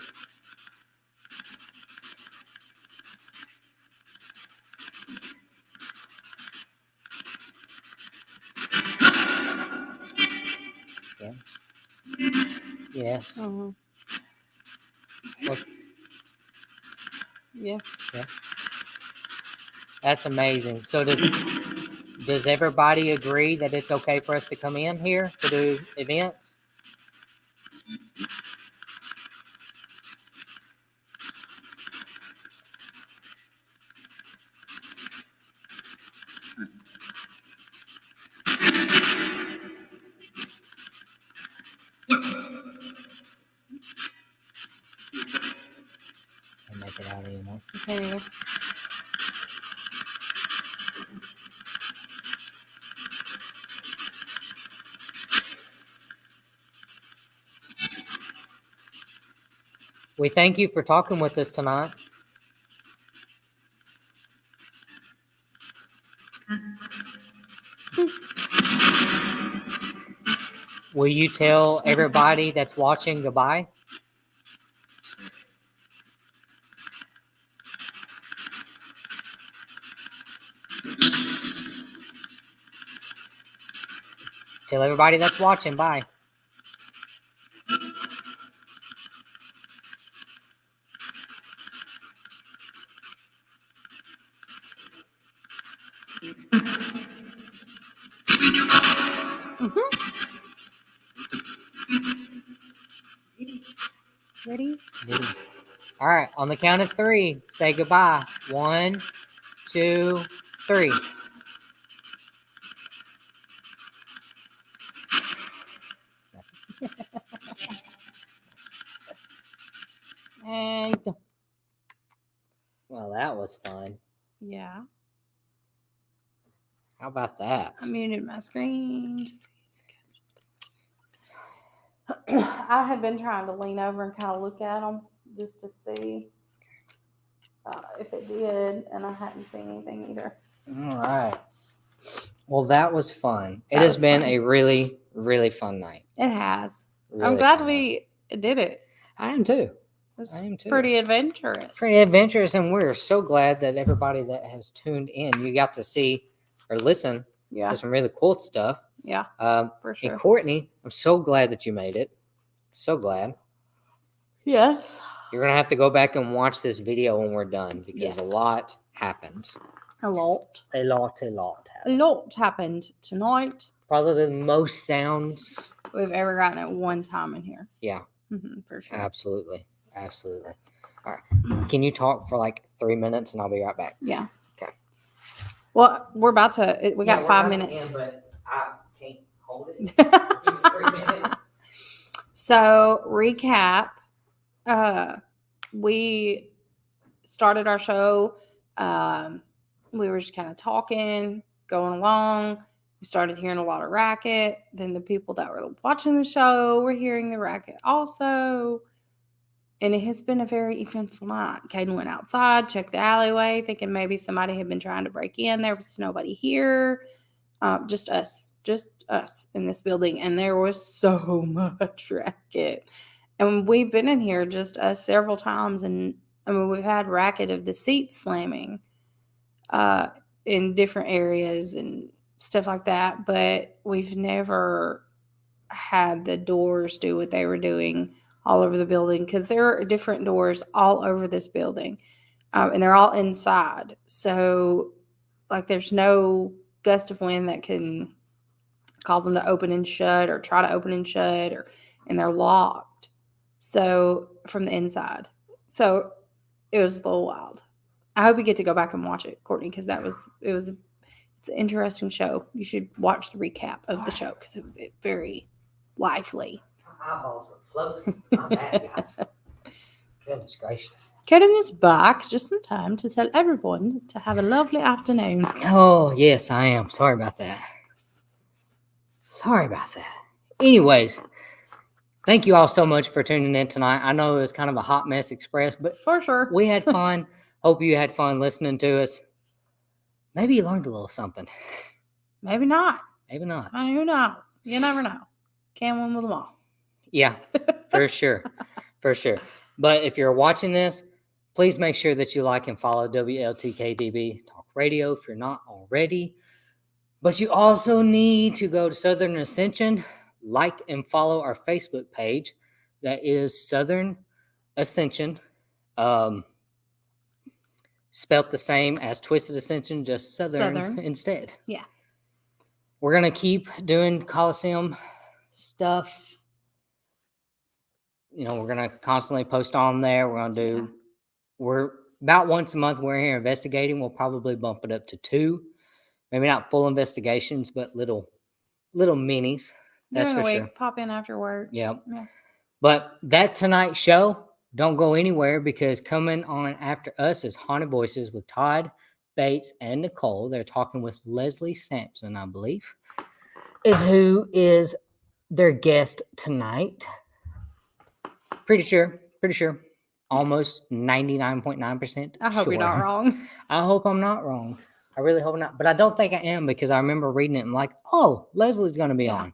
Yeah. Yes. Mm-hmm. What- Yes. Yes. That's amazing. So does everybody agree that it's okay for us to come in here to do events? Can't make it out anymore. Okay. We thank you for talking with us tonight. Will you tell everybody that's watching goodbye? Tell everybody that's watching bye. Ready? All right, on the count of 3, say goodbye. 1, 2, 3. And go. was fun. Yeah. How about that? I muted my screen. I had been trying to lean over and kind of look at them just to see if it did, and I hadn't seen anything either. All right. Well, that was fun. It has been a really, really fun night. It has. Really I'm glad fun we did it. I am too. It's I am too. pretty adventurous. Pretty adventurous, and we're so glad that everybody that has tuned in, you got to see or listen to some really cool stuff. Yeah, for sure. And Courtney, I'm so glad that you made it. So glad. Yes. You're going to have to go back and watch this video when we're done because a lot happened. A lot. A lot happened. A lot happened tonight. Probably the most sounds we've ever gotten at one time in here. Yeah. For sure. Absolutely. Absolutely. All right. Can you talk for like 3 minutes and I'll be right back? Yeah. Okay. Well, we're about to, we got 5 minutes. But I can't hold it. 3 minutes. So, recap. We started our show. We were just kind of talking, going along. We started hearing a lot of racket. Then the people that were watching the show were hearing the racket also. And it has been a very eventful night. Caden went outside, checked the alleyway, thinking maybe somebody had been trying to break in. There was nobody here. Just us in this building. And there was so much racket. And we've been in here just us several times. And I mean, we've had racket of the seats slamming in different areas and stuff like that. But we've never had the doors do what they were doing all over the building, because there are different doors all over this building, and they're all inside. So, like, there's no gust of wind that can cause them to open and shut or try to open and shut, and they're locked. So, from the inside. So, it was a little wild. I hope you get to go back and watch it, Courtney, because it's an interesting show. You should watch the recap of the show because it was very lively. My eyeballs were floating. My bad, guys. Goodness gracious. Caden is back just in time to tell everyone to have a lovely afternoon. Oh, yes, I am. Sorry about that. Anyways, thank you all so much for tuning in tonight. I know it was kind of a hot mess express, but for sure, we had fun. Hope you had fun listening to us. Maybe you learned a little something. Maybe not. I mean, who knows? You never know. Can't win with them all. Yeah, for sure. For sure. But if you're watching this, please make sure that you like and follow WLTK-DB Talk Radio if you're not already. But you also need to go to Southern Ascension, like and follow our Facebook page. That is Southern Ascension. Spelt the same as Twisted Ascension, just Southern instead. Yeah. We're going to keep doing Coliseum stuff. You know, we're going to constantly post on there. We're about once a month we're here investigating. We'll probably bump it up to 2. Maybe not full investigations, but little minis. That's for sure. Pop in after work. Yeah. But that's tonight's show. Don't go anywhere, because coming on after us is Haunted Voices with Todd Bates and Nicole. They're talking with Leslie Sampson, I believe, is who is their guest tonight. Pretty sure. Almost 99.9%. I hope you're not wrong. I hope I'm not wrong. I really hope not. But I don't think I am, because I remember reading it and I'm like, oh, Leslie's going to be on.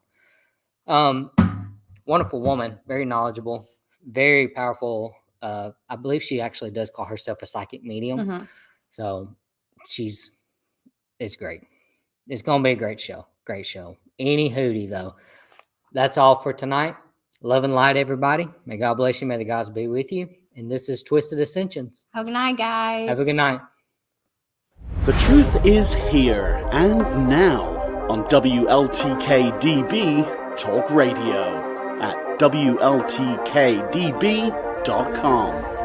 Wonderful woman. Very knowledgeable. Very powerful. I believe she actually does call herself a psychic medium. Mm-hmm. So it's great. It's going to be a great show. Great show. Any hootie, though. That's all for tonight. Love and light, everybody. May God bless you. May the gods be with you. And this is Twisted Ascensions. Have a good night, guys. Have a good night. The truth is here and now on WLTK-DB Talk Radio at WLTK-DB.com.